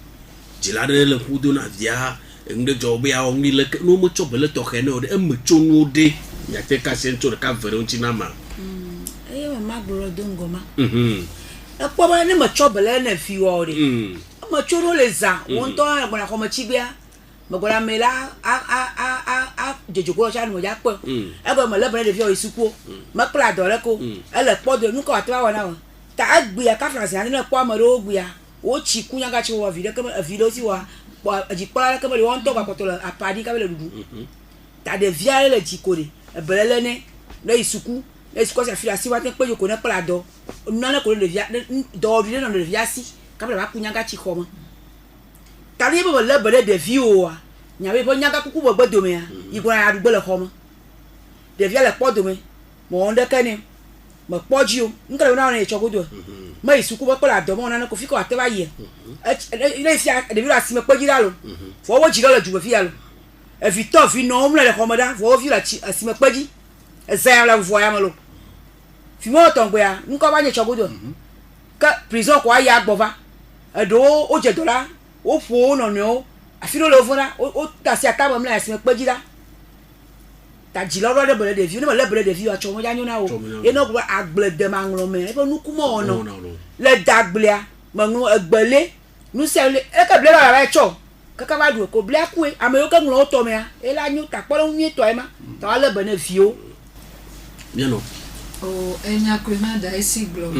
jilade le kudo na via ngde jobe a ongi le no umucho be le to heno de emucho no de ya te ka sento ka vere unchi na ma e mama gboro dongoma e po ba ne macho be le na fi wo de macho no le za won to e gbona ko machi bia me gbona me la a jejoko cha no ja po e go me le be de fi o isuku me kla do le ko e le po de nu ko atwa wa na wa ta agbi ya ka France ani na po amaro ogbi ya o chi kunya ga chi wa video ke video si wa ji pa ke me won to ba ko to la apadi ka be le dudu ta de via le ji ko de e belele ne le isuku sa fi la si wa te pe joko na kla do na na ko le via do video na le via si ka be ba kunya ga chi ko mo ta ni be le be de view wa nya be bo nya ga kuku bo gbodo me ya igwa ya dugbo le ko mo de via le po do me mo on de kani mo poji o nkare na na chogodo ma isuku bo pala do mo na ko fi ko ateba ye ile fi de view asi me poji la lo fo wo ji lo le ju be fi ya lo e fi to fi no mo le ko mo da fo fi la asi me poji e za la vo ya mo lo fi mo to ngbe ya nko ba nye chogodo ka prison ko aya gbova edo o je dola o fo no no afiro lo fona o ta si atabo mi la asi me poji la ta jiloro de bele de view no le bele de view acho mo ja nyuna o e no gba agble de ma nro me e bo nuku mo ono le dagblia mo nu egbele nu se le e ka ble ba cho kaka ba du ko ble ku e ame yo ka nro to me e la nyu ta polo nyu to e ma ta le bele view bien non o enya kwena da isiglo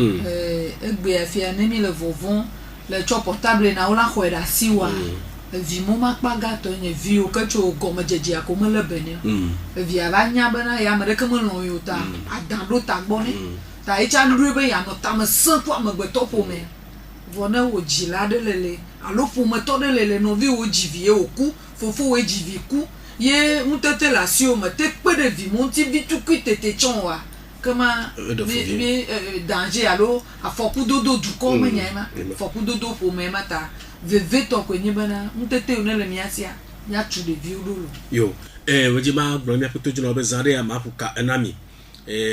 egbe afia nemi le vovon le cho portable na ola khoeda siwa vi mo makpa gato nye vi o kacho goma jeje akoma le bene vi abanya bana ya mere kemo no yota adando tagbone ta echa nrube ya no ta me sanpo amegbe topo me vona wo jila de lele alo fo me to de lele no vi o jivie oku fofo we jivi ku ye mutete la si o me te pe de vi mon ti vi tu kitete chonwa kama mi danger alo afoku dodo du ko me nyama foku dodo po me mata veve to ko nyibana mutete unele miasia nya tu de viulo yo wajima bromia puto jino be zare ya mapuka enami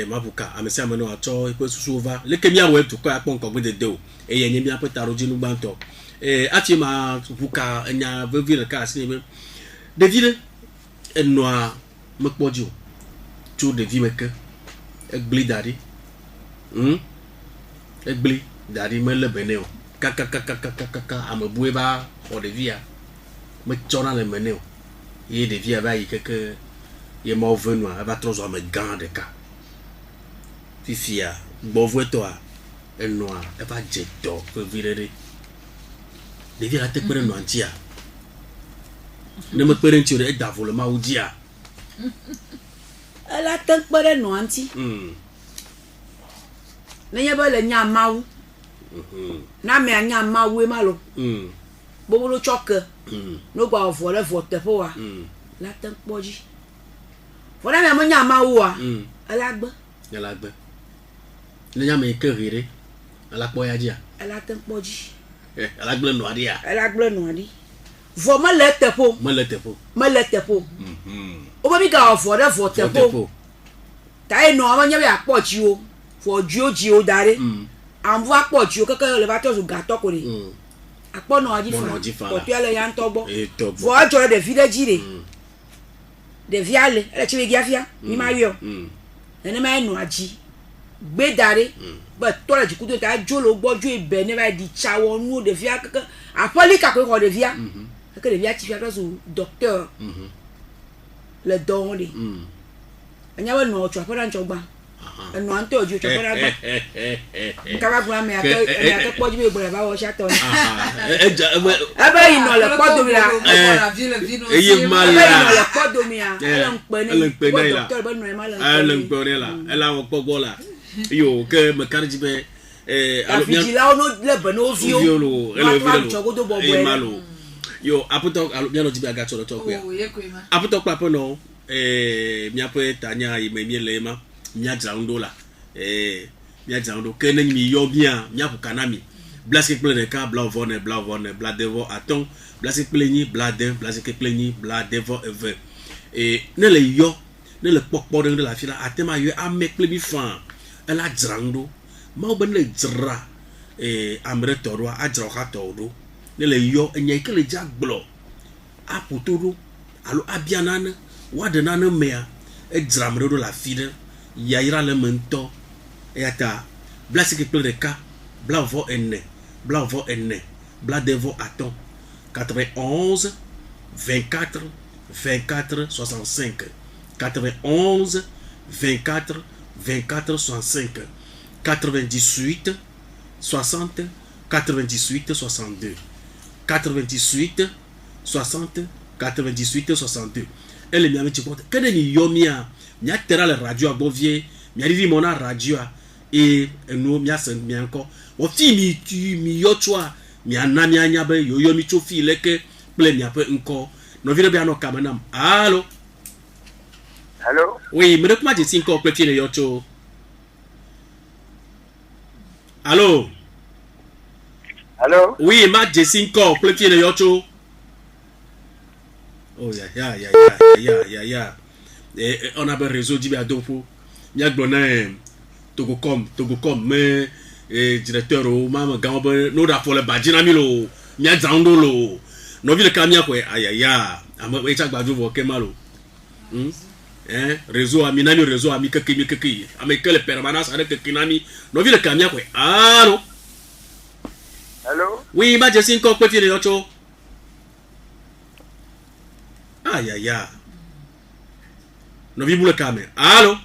mapuka amesi ameno acho ipo susuva leke mi awe to ko apon ko gbe de o ye nyemi apeta rojinu gbanto ati ma puka enya vevile ka si me de ville enwa mekpojo tu de vie meke egbli dadi egbli dadi me le beneo kaka amebue ba o de via me chona le meneo ye de via ba yeke ye mo venu a ba trozo me gande ka fifia bovo to a enwa e ba jeto ko virere de via te pere no antia ne me pere nti o de davolo ma udia ala te pere no anti ne ye ba le nya mawu na me anya mawu e malo bobolo choke no gba voile vote po wa la tan poji fona me anya mawu a ala gbe le nya me kerire ala po ya dia ala tan poji ala gble no adia ala gble no adi vo ma le tepo o ba mi ga voile vote po ta e no amanya be apochi o fo ji o dare anvu apochi o keke le ba to zu gato ko ni apono aji fa ko to ele yan to gbo fo ajo de village re de viale ele chi be giafia ni ma yo ene ma enu aji gbe dare but to le jikudo ta jolo gboju ibe ne ba di chawo nu de via keke apolika ko de via keke de via chi fia to zu docteur le don de anya we no ocho apora nchogba eno anto ojo to bora ba nkaba gura me ake poji be bora ba wo shato ebe ino le podo mi la eye mala ino le podo mi a ele npe ni docteur be no e mala ele npe la ela wo pogo la yo ke me karji be vigila ono le beno vio violo ele chogodo bo e malo yo aputo alo jibe aga choro to ya aputo kwa pono mi apo tanya imemie lema mi ajaundo la mi ajaundo kene mi yo bien mi apukanami blaske plene ka blavone bla devo aton blaske pleni blade blaske pleni bla devo eve ne le yo ne le pokpo de la fila atema yo amek pleni fan ela ajaundo ma oben le dra amre toro ajro ka todo ne le yo enye ke le jagblo aputoro alo abianana wadenana mea dramre do la fide yaira le mento eta blasike pleka blavo enne bla devo aton 91 24 24 65 91 24 24 65 98 60 98 62 98 60 98 62 elle mi amici compte que ni yomia mi atera le radio abovie mi arrivi mona radio et no mi asen mi encore o fi mi tu mi yo choa mi anami anya be yo mi cho fi leke ple mi ape encore no vire be ano kamanam allo oui me rekuma je sin encore ple fi le yo cho allo oui ma je sin encore ple fi le yo cho. Oh ya. On a un réseau d'Ibé Adofo. Il y a Togocom, mais directeur ou maman Gambe, nous avons le Badjinamilo, il y a Zandolo. Nous avons le camion, aïe, à chaque badou, vous malo. Réseau à Minami, réseau à Mikaki, avec le permanence avec Kinami. Nous avons le camion, allô? Oui, ma Jessin Coq, petit Yocho. Aïe. No vibu le kame. Allô?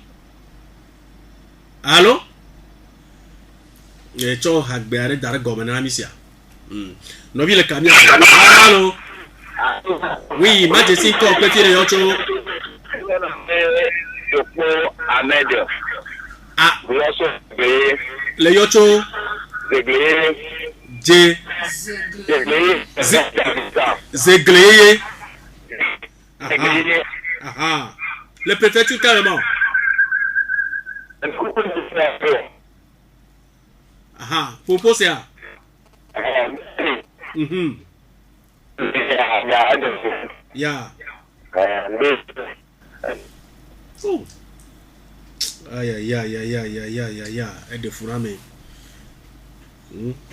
Cho hagbeare dare gomena misia. No vi le kame. Allô? Oui, majesty ko petit le yocho. Ahmed. Ah, le yocho. Zegleye. Ah. Le préfecture carrément. Pour poser à. Ya. Oh. Aïe. Et de fourrame.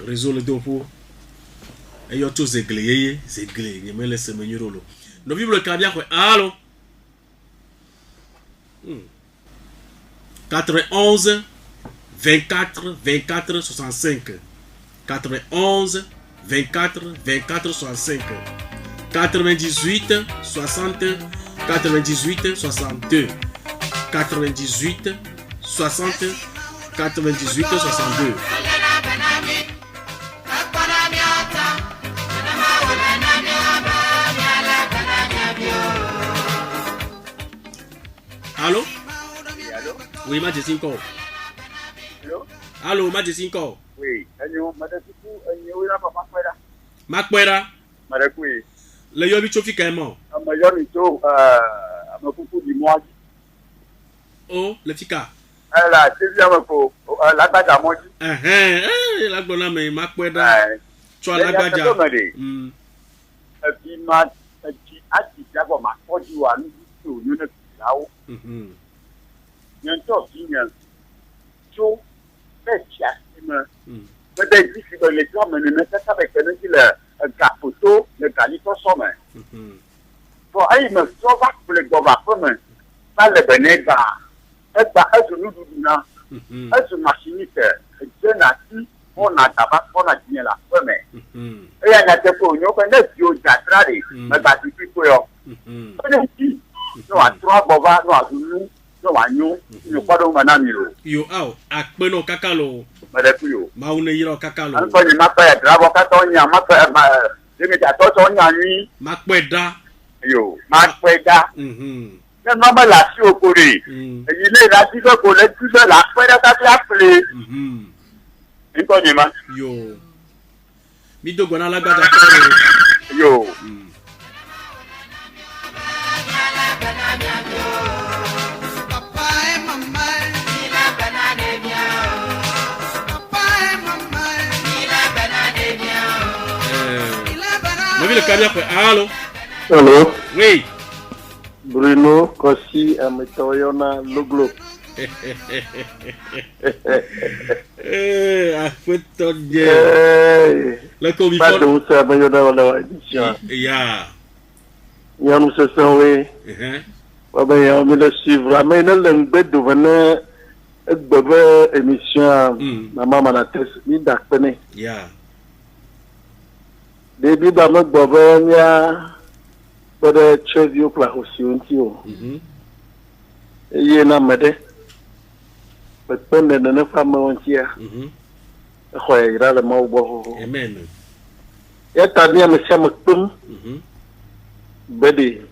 Réseau le dos pour. Et y'a tout zéglé. Il me laisse me nurolo. Nous vivons le cabia quoi. Allô? 91 24 24 65 91 24 24 65 98 60 98 62 98 60 98 62. Allô? Oui, Majesty Nko. Allô, Majesty Nko. Oui, Makwera. Le yobi chofi kaimo. Oh, le fika. La gbona me makwera. Cho la gbaja. no wanyu you kwado manami lo Yo au akpeno kakalo. Madekuyo. Maune yiro kakalo. Anko ni mapa drabo katonya mapa ma demi ja to nya ni. Makpeda. Yo, makpeda. Ne mama la si okore. Eyi le la ti ko le ti la peda ta ti apre. Nko ni ma. Yo. Mi dogo na lagbaja ko. Yo. Le carrière fait allô. Allô. Oui. Bruno Kossi Ametoyona Loglo. A fait ton dieu. Le commis pas de où ça Ametoyona la édition. Ya. Ya nous se sont oui. Ben on me le suivre. Mais non le bête de venir bébé émission maman manates ni dakpene. Ya. Debi ba mo gbobo nya bode chevio pla osionti o. Eye na mede. Pepende na fama ontia. Khoya ira le mo bo. Amen. Ya tania me chama tum. Bedi.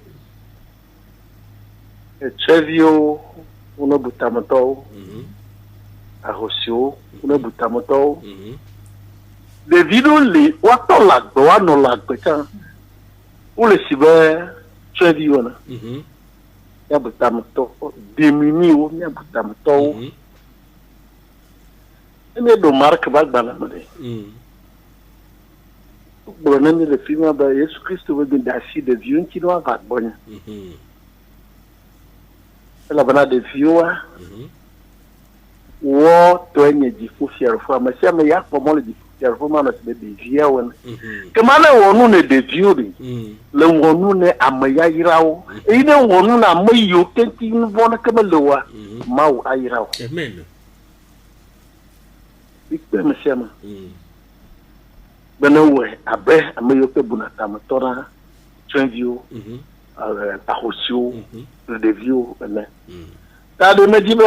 Chevio uno butamoto. Arosio uno butamoto. Devido li wato lagbo wano lagbo cha ule sibe chedi wana ya butamoto demini wo ya butamoto ene do mark bagbala made bona ni le film ba Yesu Kristo we da si de vieux qui doit va bonne la bana de vieux wo to enye di fu fier fu ma se me ya pomo le di Yarfuma na se de via won. Kemana wonu ne de viuri. Le wonu ne amaya yirawo. Ine wonu na mayo kenti nvona kemelewa. Mau ayirawo. Amen. Ikpe msema. Bena we abe amayo ke bunata motora. Trenvio. Ahosio. Le de vio bena. Ta de me dibe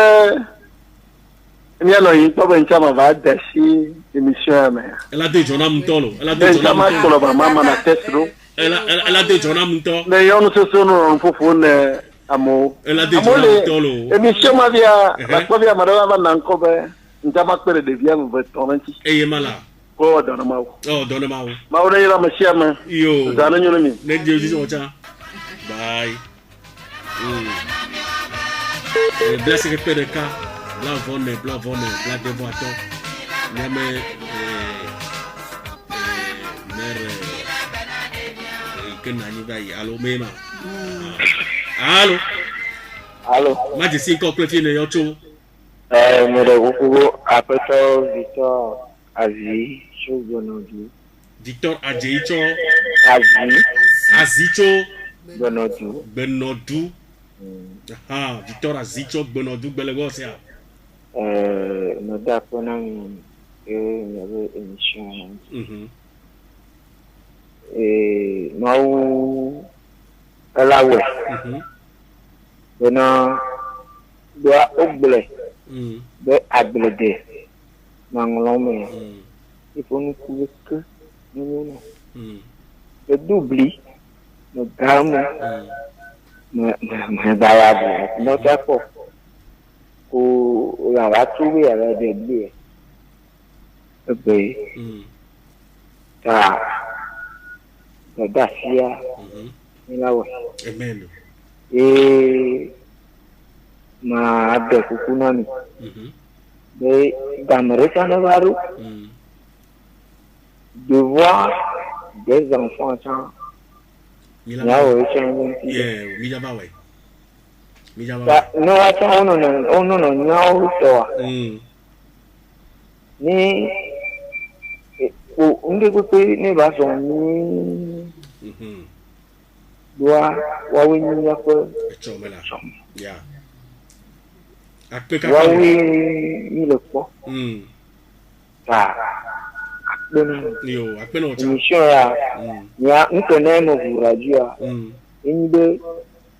Ni ano yi pa ben chama va dashi émission mais elle a des jona mutolo elle a des jona mutolo ba mama na testro elle a des jona mutolo mais yo no se sono fofo ne amo elle a des jona mutolo émission ma via la ko via madala va nan ko be ntama pere de via vous tonanti eye mala ko dona mawo dona mawo mawo ne la machia ma yo dana nyono mi ne jeudi ocha bye blessé que de cas blanc vonne black de voiture nyame mère kenani bayi allo mema allo maji ko pleti ne yocho mere kuku apeto Victor Azi Shogonodu Victor Azicho Benodu Victor Azicho Benodu Belegosia no da pona never émission mau alawe bena doa oble be ablede manglome il faut nous trouver que nous le doubli no gamu me bayabu no tapo o la va trouver avec des billets ta dacia ilawe amen ma de kukunani de d'amerika na baru de voir des enfants tant Mijabawe. No hata ono no nyao toa. Ni unge kupe ne baso ni. Dua wawini yako. Chomela. Yeah. Wawi ni lepo. Ta. Yo, akpeno cha. Mission ya nkene mo vurajua. Inde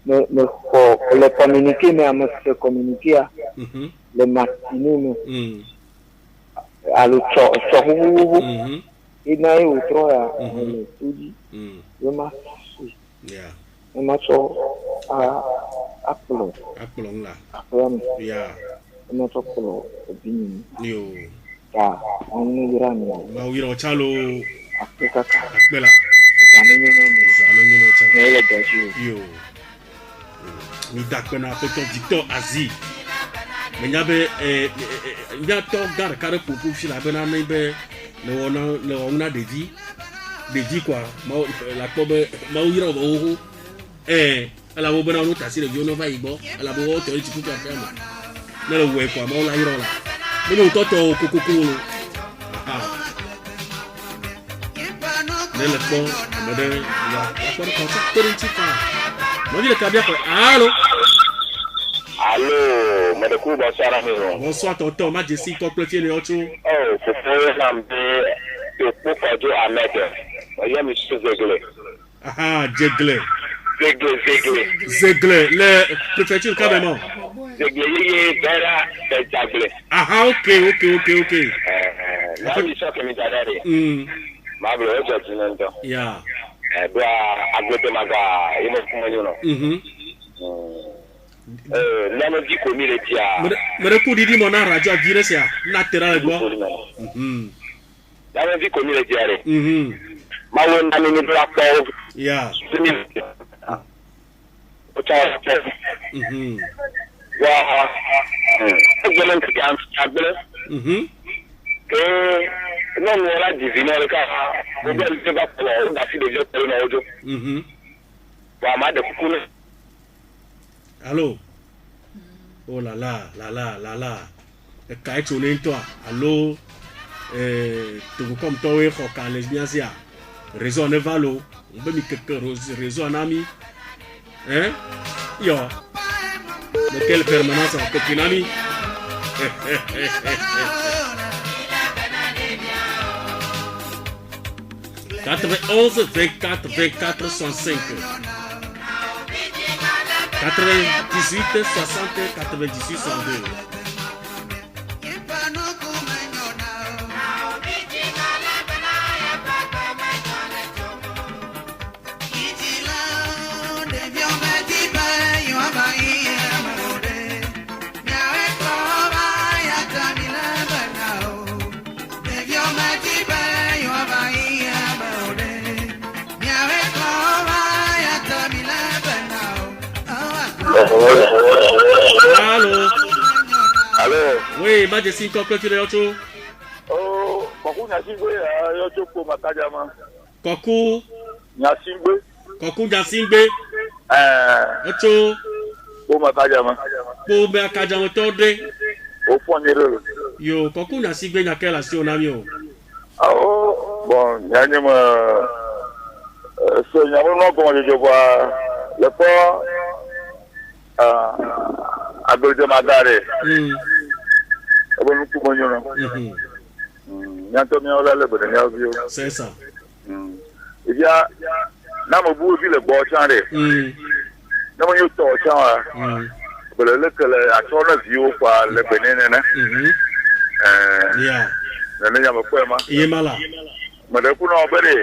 le communiquer, mais à me se communiquer, le matinée, à le tchou, il n'a eu trop à le tout dit, je m'en suis. Je m'en suis à Polo. À Polo là. Je m'en suis à Polo. Yo. Ah, on ira no. Ma wiro chalo. Akpela. Zanoni no chalo. Nele dashi. Yo. Ni dakona peto Victor Azi. Menyabe nyato gar kare popo fila bena nebe le ona devi quoi. Ma la kobe ma wiro bo ala bo bena no tasi le viono va ibo. Ala bo to ti ku ka fema. Na le we quoi ma la hiro la. Mino toto kokokolo. Nele po mede ya kwa kwa terentika. Mo dire kabia ko allo. Allô, Medekou, bonsoir amigo. Bonsoir tonton, Majesty complété le autre. Oh, c'est pour l'ambiance de Poupadjo Ahmed. Voyez monsieur Zegle. Ah, Zegle. Zegle. Le préfecture carrément. Zegle, il est vers Zegle. Ah, ok. Là, il sort que mi t'adore. Ma bleu, je dis non. Yeah. Doit agloter ma gars, il me fait l'homme dit comme il est là. Mais pour dire mon radio dire ça, naturel quoi. L'homme dit comme il est là. Ma on a mis la pauvre. Yeah. Non, on a diviner le cas. On doit le faire pour la fille de Dieu pour le audio. Voilà, de coucou. Allô? Oh là là. Le cas tourné toi. Allô? Tu comme toi, quand lesbien c'est raison ne valo. On peut mettre quelque raison en ami. Hein? Yo. De quelle permanence en copine ami? 91 24 24 65 98 60 98 102. Allô? Oui, Majesty, comment tu es? Oh, Koku Nyasingbe, yo pour Makadama. Koku Nyasingbe. Ocho. Pour Makadama. Pour Makadama tode. Au fond de Yo, Koku Nyasingbe na quelle action na mio? Oh, bon, nyanyema so nyamo comment je vois le port Abel Madare. C'est ça. Il y a Namobu le Borchandé. Namobu Torchan. Le local à son view for le Benin. Yeah. Il est malade. Madame Bere.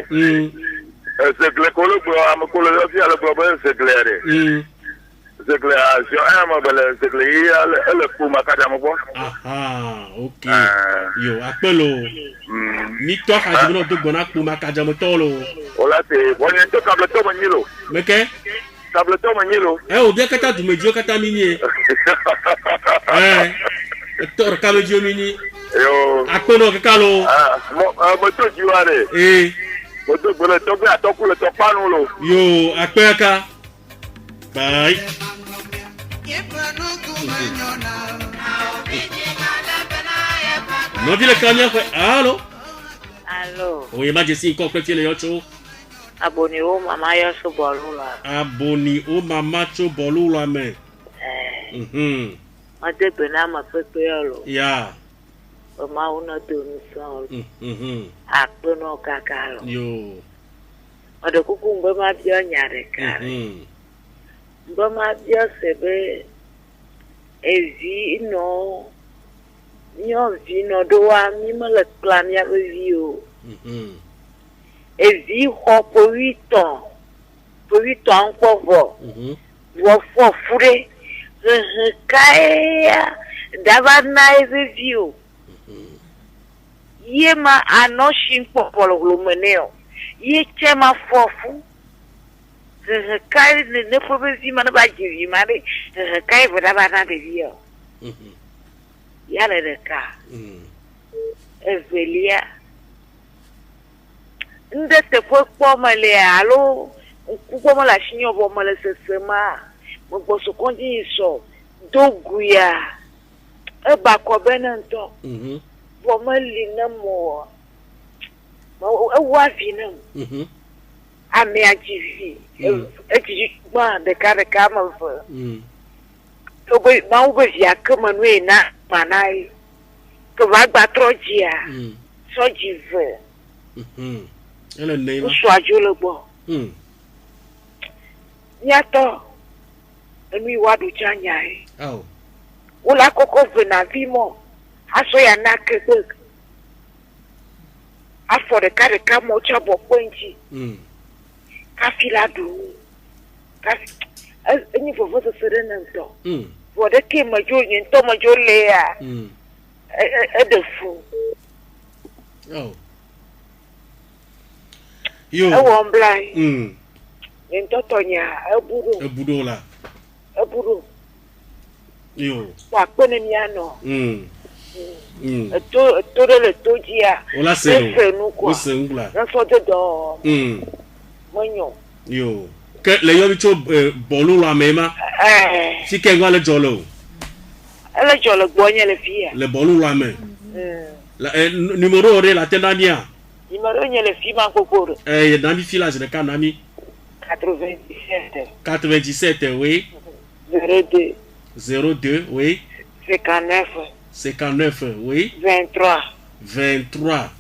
C'est que le colloque à Mokologia, le problème c'est clair. C'est clair, c'est clair, elle pour ma cadambo. Ah, ok. Yo, appelo. Ni toi, quand tu veux donner pour ma cadamotolo. Voilà, c'est bon, il y a un câble de Manilo. Mais qu'est? Câble de Manilo. Eh, ou bien que tu as du médio que tu as minier. Tor câble de mini. Yo. Appelo que calo. Moto Juare. Moto Bole, Tobi à ton coup le Topano. Yo, appelaka. Bye. Non, dis le camion. Allô? Allô? Oui, Majesty, complète les autres. Abonné au maman Yoso Bolula. Abonné au maman Yoso Bolula, mais. On te pena ma pepelo. Ya. Oma una donison. Akpono kakalo. Yo. Ode kukumbe ma bia nyare kare. Bama bia sebe ezi no nyo vi no do wa mi mo le plan ya vi o ezi ho po 8 ans encore vo fo fure kaya dava na vi o ye ma anoshin popolo lumeneo ye chema fofu kai ne probezi mana ba jivi mare kai boda bana de vio ya le ka evelia ndete fo pomale alo kuko mala shinyo bo mala sesema mo boso konji so doguya e ba ko benanto bo mali na mo e wa vinam ame ajivi e ba de ka ma fo to go ma u be ya ka manwe na manai to va gba trojia so jive ele nei ma so ajolo gbo yato emi wadu chanya e ula koko vena vimo aso ya na kebe afọ de ka mo chabo kwenji kafila du any for the serenanto for the came major in to major lea the fool yo I won't blind in Totonia ebudo la eburu yo wa pene miano to le tojia ola se no o se ngula na so de do monyo yo que le yo bicho bolu la mema si ke ngale jolo ele jolo gbonye le fia le bolu la me la numéro de la tenania numéro nye le fi man kokoro nami fila je ka nami 97 oui 02 oui 59 oui 23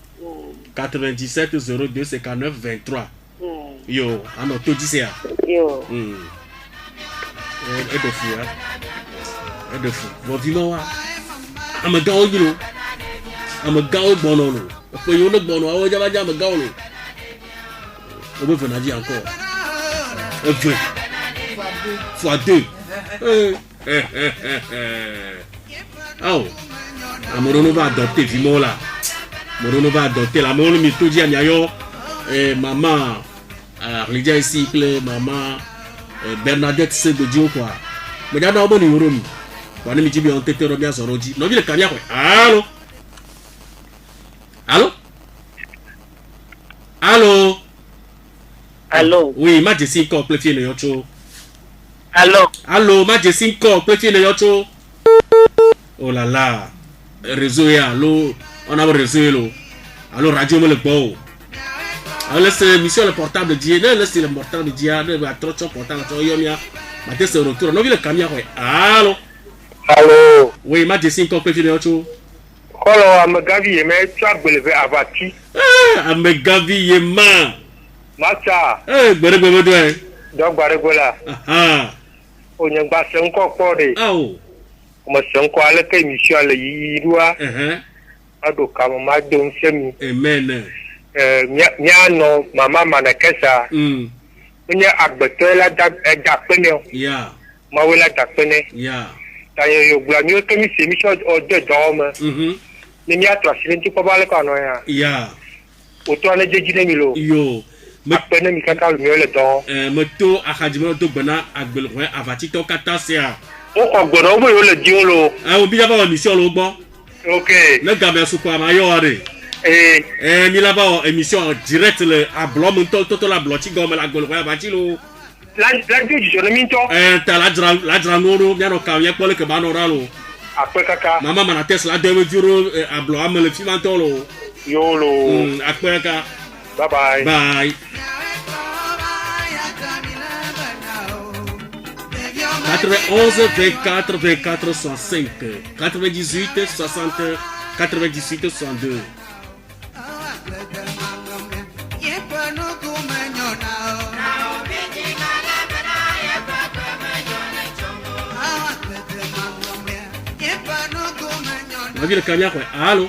97 02 59 23 yo ano to dise yo e de fu bo vimo wa amaga ogiro amaga ogbono no po yo no gbono awo jaba jaba ga ono o be fena ji encore fois 2 oh amorono va adopter vimo la morono va adopter la morono mi to di amiayo maman Lydia ici ple maman Bernadette Segodio quoi mais da no bo ni romi wa ni mi ji bi on tete ro bi asoro ji no bi le kamia ko allo oui ma je si ko ple fi le yocho allo ma je si ko ple fi le yocho oh là là réseau ya allo on a réseau lo allo radio me le bo alors c'est mission le portable dit non c'est le portable dit ne va trop portable to yomia ma te se retour no vi le kamia ko allo oui ma je si ko ple fi le yocho kolo amagavi yeme tsagbeleve avati amagavi yema macha gbere do e dogbare gola onyangba se nko pode mo se nko ale ke mission le yirua ado kama ma do nsemi amen nya no mama manakesa nya agbeto la da pene ya ma wela da pene ya tayo yo gla mi ke mi se mission o de doma ni mi atwa sirinti ko bale ko no ya o to ale jejine mi lo yo apene mi kaka mi le don moto akadimo to gbona agbelwe avati to katasia o ko gbona o mo yo le di o lo o bi ja ba mission lo gbo okay le gabe su kwa ma yo are mi la ba émission direct le ablom to la blochi go me la gbelwe avati lo la di jo le mi to ta la dra no mi no ka ye pole ke ba no ra lo ape kaka mama mana Tesla de viro ablo am le fimanto lo yo lo ape kaka bye bye 91 24 24 65 98 60 98 62 Yepa no kumenyo nao On dit le camion quoi. Allô?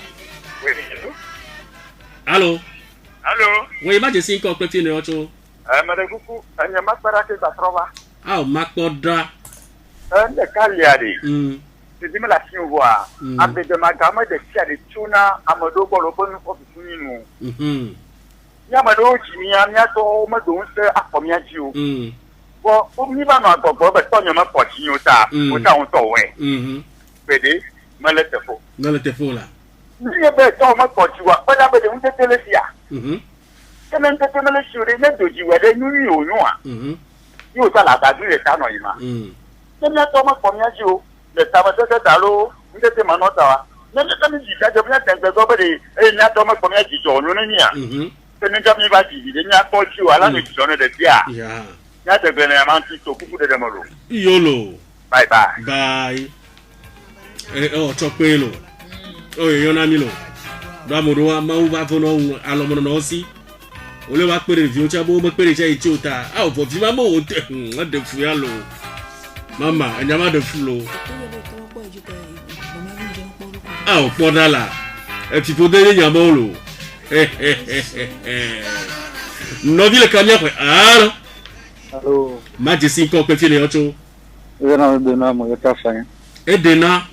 Oui. Allô? Allô? Oui, ma je suis encore petit ne ocho. Madame Coucou, il y a ma parake ça trova. Ah, ma podra. De Caliari. C'est dit me la fin voir. Avec de ma gamme de tia de tuna amado bolo bon ko funu. Ya mado jimi ya nya to ma do se akomia ji o. Bo o mi ba na to bo be to nya ma poti yo ta. O ta on to we. Pede mele tefo. Mele tefo la. Ni be to ma poti wa. Ba da be de un telesia. Kenen te mele shure ne doji we de nu yo nu a. Yo ta la ta du le ta no yi ma. Kenen to ma komia ji o. Le tabac de Dalo, vous êtes manota. Même quand il dit que je viens d'intégrer et il n'y a pas de combien de jours, nous n'y a. Ce n'est jamais pas dit, il n'y a pas de jours à la mission de Dia. Il y a de bénévoles qui sont beaucoup de démolo. Yolo. Bye bye. Bye. Oh, Chopelo. Oh, Yonamilo. Damoro, Mauva Vono, Alomono aussi. On le va faire vieux, tu as beau me faire déjà et chota. Ah, vous vivez mon de fouillalo. Mama, il y a pas de flou. Ah, au port là. Et puis pour donner il y a mon lot. Non, le camion. Allô? Allô? Majesty, quoi que tu es, Ocho? Benoît, moi, je suis Et Dena?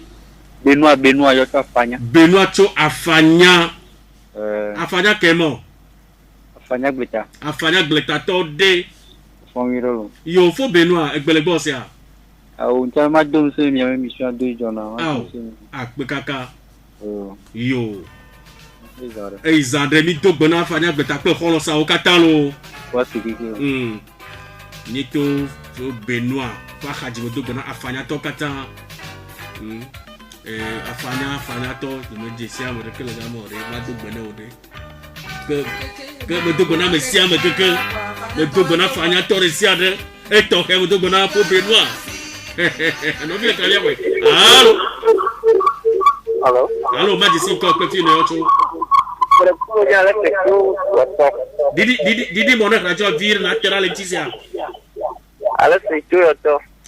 Benoît, je suis Benoît, Cho, Afanya. Afanya, comment? Afanya, Gleta. Afanya, Gleta, Tode. Yo, faut Benoît, avec le boss, ya. Ah, on t'a mal donné ce mission de John. Ah, Bekaka. Yo. Et ils ont remis tout bon affaire de taper pour ça au catalogue. Nito Benoît, pas Hadji tout bon affaire to kata. Affaire to, je me dis si à me que les amours, ma tout bon ode. Que me tout bon me si à me que me tout bon affaire to réussir et to que me tout bon pour Benoît. Non, bien calé, oui. Allô? Allô? Allô, Majesty, quoi que tu es, Ocho? Didi, mon radio, dire naturel, Laetitia.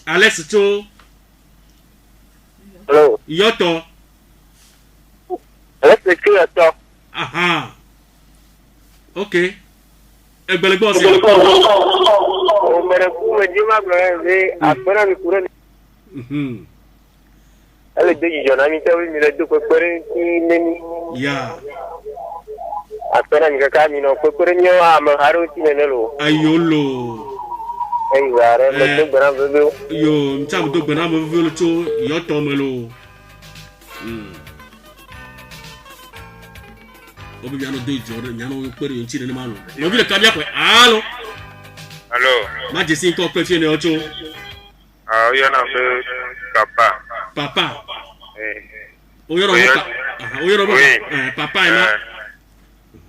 Alex, Cho. Allô? Yoto. Alex, Yoto. Aha. Ok. Et bel boss. Elle est déjà en amitié, mais elle est de quoi faire qui Ya. Après, on a quand même un peu de mieux à me haroter. Ayolo. Yo, m'tap do bena me velo cho yoto melo. Obi biano do jore nyano yo pere nchi ne malo. No bi le kabia ko. Allo. Allô? Majesty ko prefe ne ocho. Ah, il y en a peu papa. Papa. Oyoro yoka. Oyoro papa ina.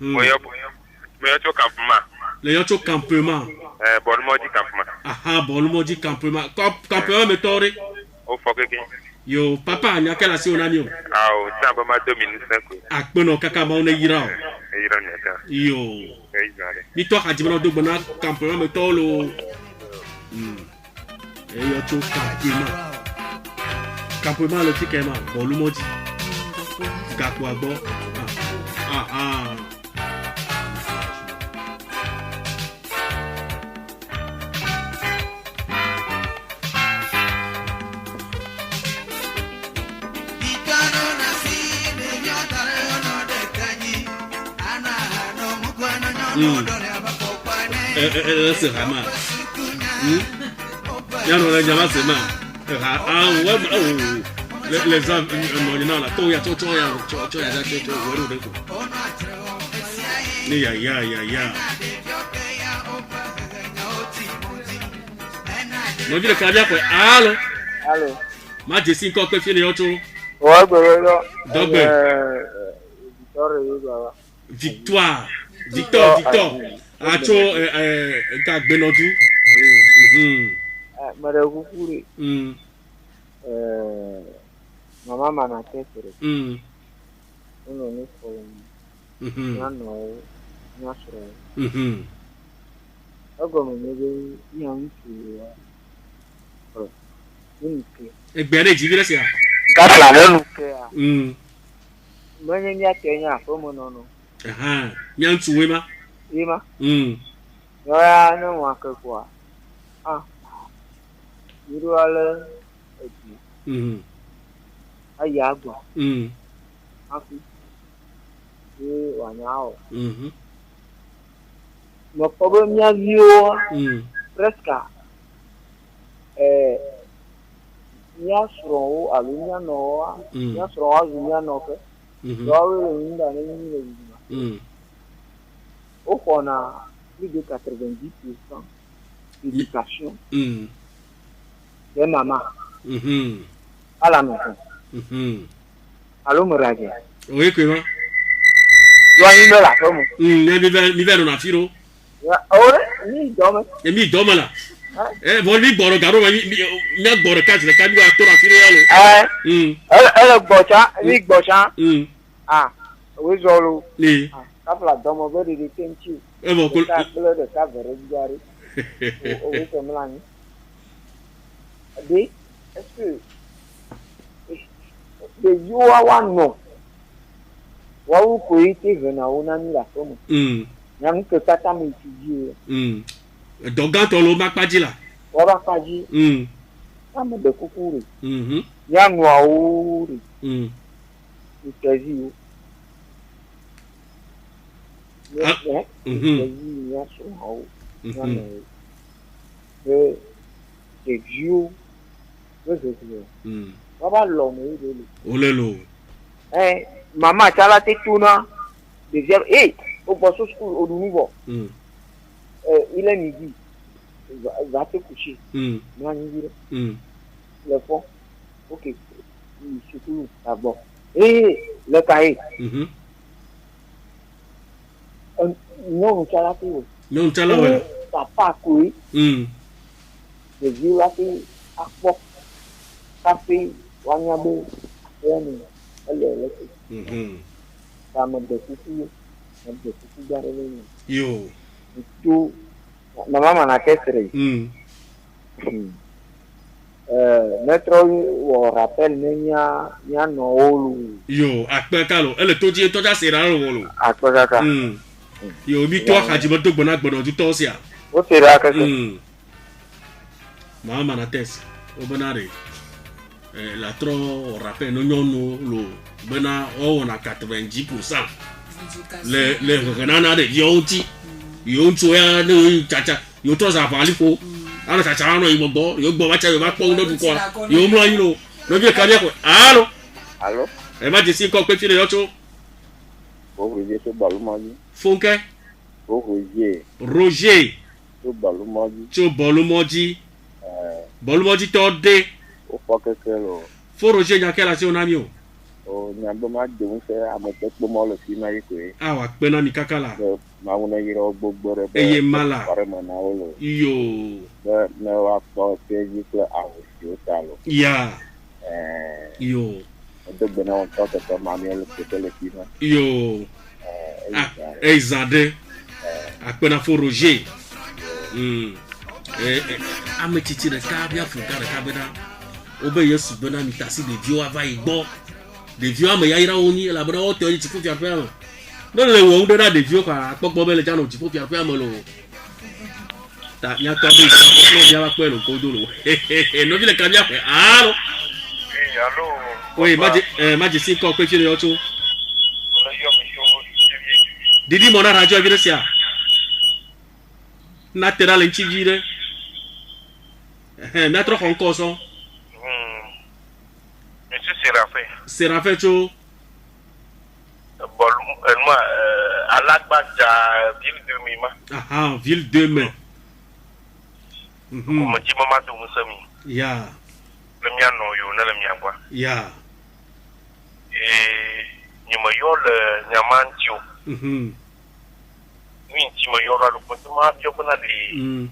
Moyo to campement. Le yoto campement. Bonnement du campement. Aha, bonnement du campement. Campement metore. O foke ke. Yo, papa nya kala si onami o. Ah, o ta ba ma 2005. Akpono kaka ma ona yira o. Yira nyaka. Yo. Ni to ka jibona do bona campement metolo. Et yo to campement. Campement le tikema, bonnement di. Gaku agbo. Ah. C'est vraiment. Il y a un diamant, c'est mal. Les hommes, là, tout y a non, le cardiaque, allô? Allô? Majesty, encore que tu es autre. Victoire. Acho ka gbenodu. Mara kukuri. Mama mana kesere. Uno ni ko. Nano nyasro. Ogo mebe yanki. Egbere jibire sia. Katla nanu ke. Mwenye mia Kenya fomo nono. Aha, nyantu wema. Ima. Yoya no mwaka kwa. Yuru ale eti. Ayagwa. Afi. Wanyao. No problem ya vio. Presque. Nya sro alunya noa. Nya sro alunya noke. Dawe winda ne ni. On a plus de 90% d'éducation de maman à la maison. Allô, Mouradi. Oui, comment? Joignez la femme. L'hiver, on a firo. Mi dorme. Et mi dorme là. Bon, mi boro garo, mi boro kazi, le kami wa tora firo yalo. Elle bocha, mi bocha. Ah, oui, zolo. Oui. Kapla domo beri di kenchi. Bon, cool. Kapla de kavere jari. Oui, c'est mlani. Est-ce que de yoa wano wa uko ite vena una ni la fomo. Nyam ke tata mi tiji. Dogan tolo makpaji la. Wa ba paji. Am de kukuri. Nyam wa uri. Itazi. C'est vieux. Maman, tu as la tête tournant. Deuxième, au poste school, au niveau. Il est midi. Il va te coucher. Le fond. Ok. Surtout, d'abord. Le cahier. Non, tu as la tête. Non, tu as la tête. Papa, oui. Le vieux là, c'est à fond. Café, Wanyabe, elle est ça me découvre, yo. Tout, maman m'a cassé. Notre rappel, n'y a no. Yo, akpekalo, elle est toja sera lo. Akpekaka. Yo, mi toi hajimoto bonak bono du tosia. O sera kaka. Maman na test, obonare. La trop rappel no lo bena on a 90%. Les renana de yonti. Yonto ya no chacha. Yo to za fali fo. Ana chacha no ibo yo gbo wacha yo ba po no du ko. Yo mlo yin lo. No bi ka ko. Allo. Allo. E ma di si ko pe fi le yo cho. Roger to balumaji. Funke. Roger. To balumaji. Cho balumaji. Balumaji to de. O foke kelo. Fo Roger nya kela si onami o. O nyambo ma de un se amote po mo lo fi na iko e. Awa pe na mi kakala. Ma wona yiro gbogbo re. Eye mala. Pare mo na olo. Yo. Na wa po peji ko awo si o talo. Ya. Yo. De bena on to to ma mi lo ko le fi na. Yo. Zade. Akpena fo Roger. Ame titi de ka bia fuka de ka bena. Obe yesu bena mi tasi de vieux ava igbo. De vieux ame yaira oni la bena o te oni tifu fia fia. No le wo de na de vieux kwa popo be le jano tifu fia fia mo lo. Ta nya to be no bia wa pe lo ko do lo. No bi le ka bia pe. Allo. Allo. Oui, maji si ko pe fi le yo cho. Didi mona radio vi sia. Natural en chivire. Metro Honkoso. Monsieur Séraphin. Séraphin Cho. Bon, moi, à l'Agbaja, ville de Mima. Ah, ville de Mima. Comme dit maman de Moussami. Ya. Le mien non, yo, ne le mien pas. Ya. Et il me yo le Niamantio. Oui, tu me yo le Pontuma, tu connais les.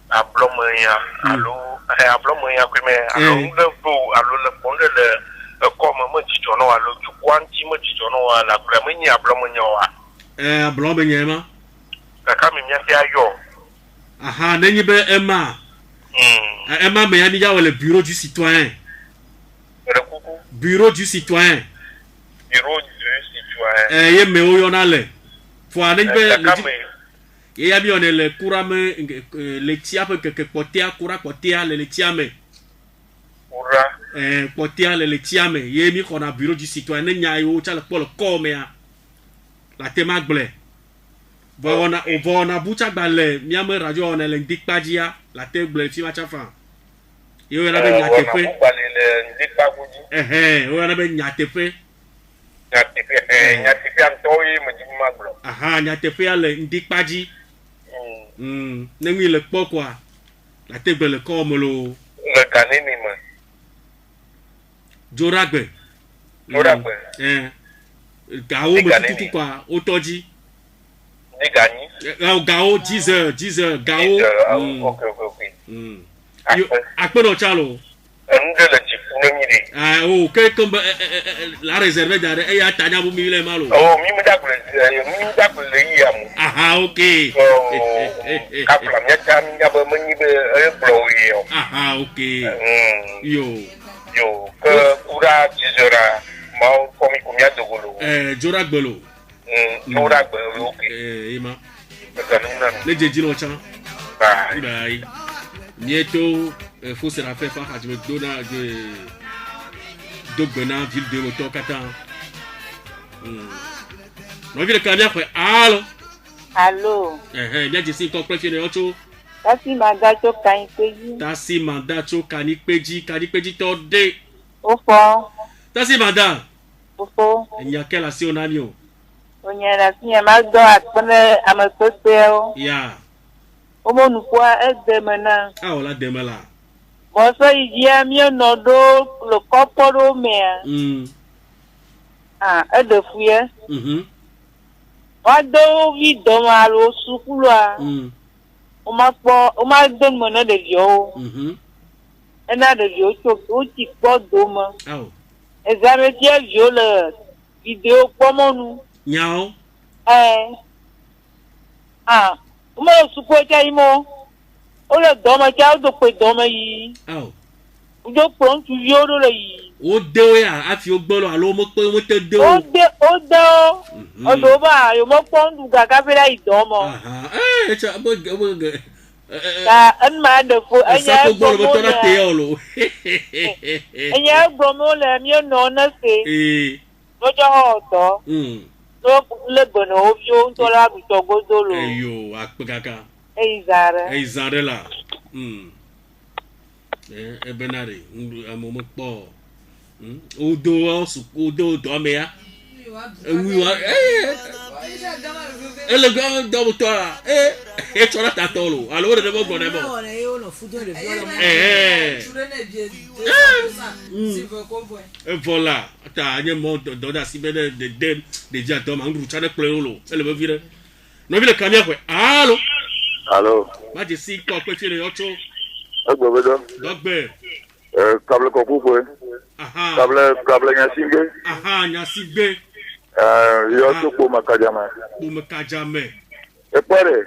Ablomaya, allo, ablomaya, mais allo, le beau, allo, le fond de le comme moi, tu tournes à l'eau, tu quanti, moi, tu tournes à la clamini, ablomaya. Ablomaya, ma. La camille, c'est à yo. Ah, n'est pas Emma. Emma, mais il y a le bureau du citoyen. Le coucou. Bureau du citoyen. Bureau du ye me o yona le fo ani be ye ya mi on le kurame le tia pe que potia kura potia le tia me kura potia le tia me ye mi kona bureau du citoyen nya yo cha le pole komea la tema gble bona bucha gbale mi am radio on le ndikpajia la te gble fi ma cha fa yo na be nya tepe o na be nya tepe antoi mjima glo aha nya tepe ale ndikpaji nengi le kpo kwa la te gble ko mo lo le kanini ma joragbe gao me tutu kwa otoji ni gani gao 10 gao okay yo akpeno chalo ndele chifu nyi que comme la réserve d'arrêt et ya tanya bu mi le malo mi mi da kule yi amu okay kapla mi ta mi ga ba mni be blo yo okay yo que kura jizora ma komi kumya dogolo jora gbelo jora gbelo okay ima le jeji no cha bye nieto faut se la faire par je me donne de Dogbena ville de moto kata no ville kamia kwa allo bien jesi ko pre fini ocho tasi mandato kani peji to de ofo tasi manda ofo enya kela si onani o onyera si ma do atpene amakoseo ya omo nukwa edemena la demela Boso ijia mi onodo le koporo mea. Edefuye. Wado vi domaro sukulwa. Oma don mona de yo. Ena de yo o ti po doma. Ezame ti yo le video pomonu. Nyao. Oma suko ja imo. Ole doma cha do pe doma yi. Ujo pon tu yoro le yi. O de ya afi o gboro alo mo pe mo te de o. O de. Odo ba yo mo pon du ga ka fera idomo. Cha bo Ta an ma de fo anya gboro mo to na te yo lo. Anya gboro le mi no na se. Lojo ho to. Lo le bono o fi o to la bi to godo lo. Eyo apegaka. Eizare la. Ebenare, amomo po. Odo do me ya. Le grand docteur. Et tu as ta tolo. Alors de bon bonheur. Voilà. Ta nye mo do da si bene de dem de dia do ma ngru chane plelo. Elle me vire. No vile kamia kwe. Allô. Maji si ko pe fire yocho. Agbobedo. Dogbe. Kable kokukwe. Kable nyasigbe. Nyasigbe. Yocho po makajame. E pare.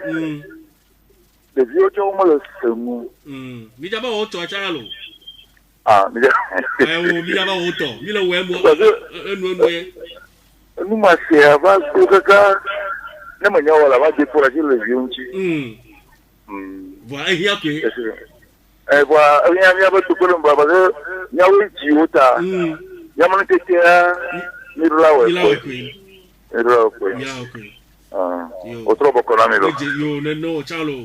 De vieux cho mo le semu. Mi jaba o to achalo. Mi ja. Mi jaba o to. Mi lo we mo. Enu ye. Nu ma se ava ko kaka. Ne mo nyawo la ba de pour agir le vieux nchi. Voilà, il y a que. Voilà, il y a pas tout le monde. Il y a oui, tu as. Il y a mon tête à. Il autre beaucoup là, no, Charlo.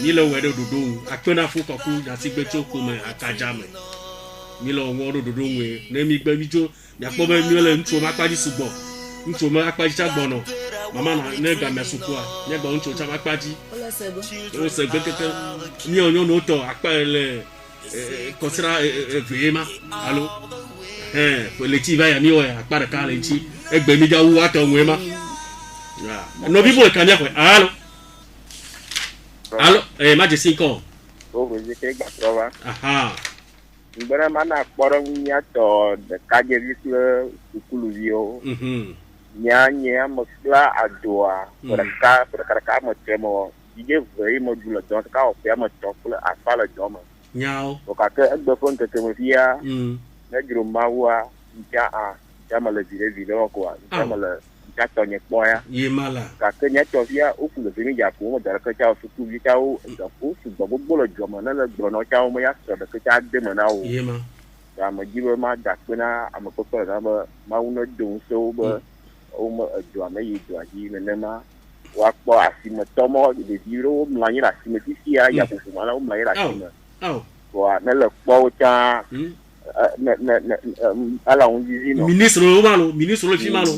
Milo wedo dudu. Akpena fu koku na sigbe choko me akajame. Milo wodo dudu we. Nemi gbe bijo. Ya po be milo ntu ma paji sugbo. Ntu ma paji chagbono. Mama na nega mesukua nega oncho chama paji o se bekeke ni onyo no to apele kosira vema allo le ti va ya mi o apare ka le ti egbe mi ja wu ato nwema no bi bo ka ni akwe allo majesty ko o we ke gba trova ngbere mana kporo nya to de kaje visle sukulu vio nya mosla adoa para mo temo ije vei mo dula don ka o pe mo tokle afala joma nyao o ka ke egbe fon te mo via na juro mawa cha mà là gì đấy gì đó của cha mà là cha cho nhẹ boy á ye mala cả cái nhẹ cho phía úc là cái nhà của mà cái cháu phụ với cháu cháu phụ sự bố là cho mà nó là đồ nó cháu mới á rồi cái cha đêm mà nào ye ma và mà chỉ mà đặt cái na mà có phải là mà nó dùng số bơ ông mà cho mấy gì nên mà hoặc bỏ xí mà cho mà để gì đó mà như là xí mà tí xia ya phụ mà nó mấy là xí mà và nó là bao cha alors ministre lo malo ministre lo fi malo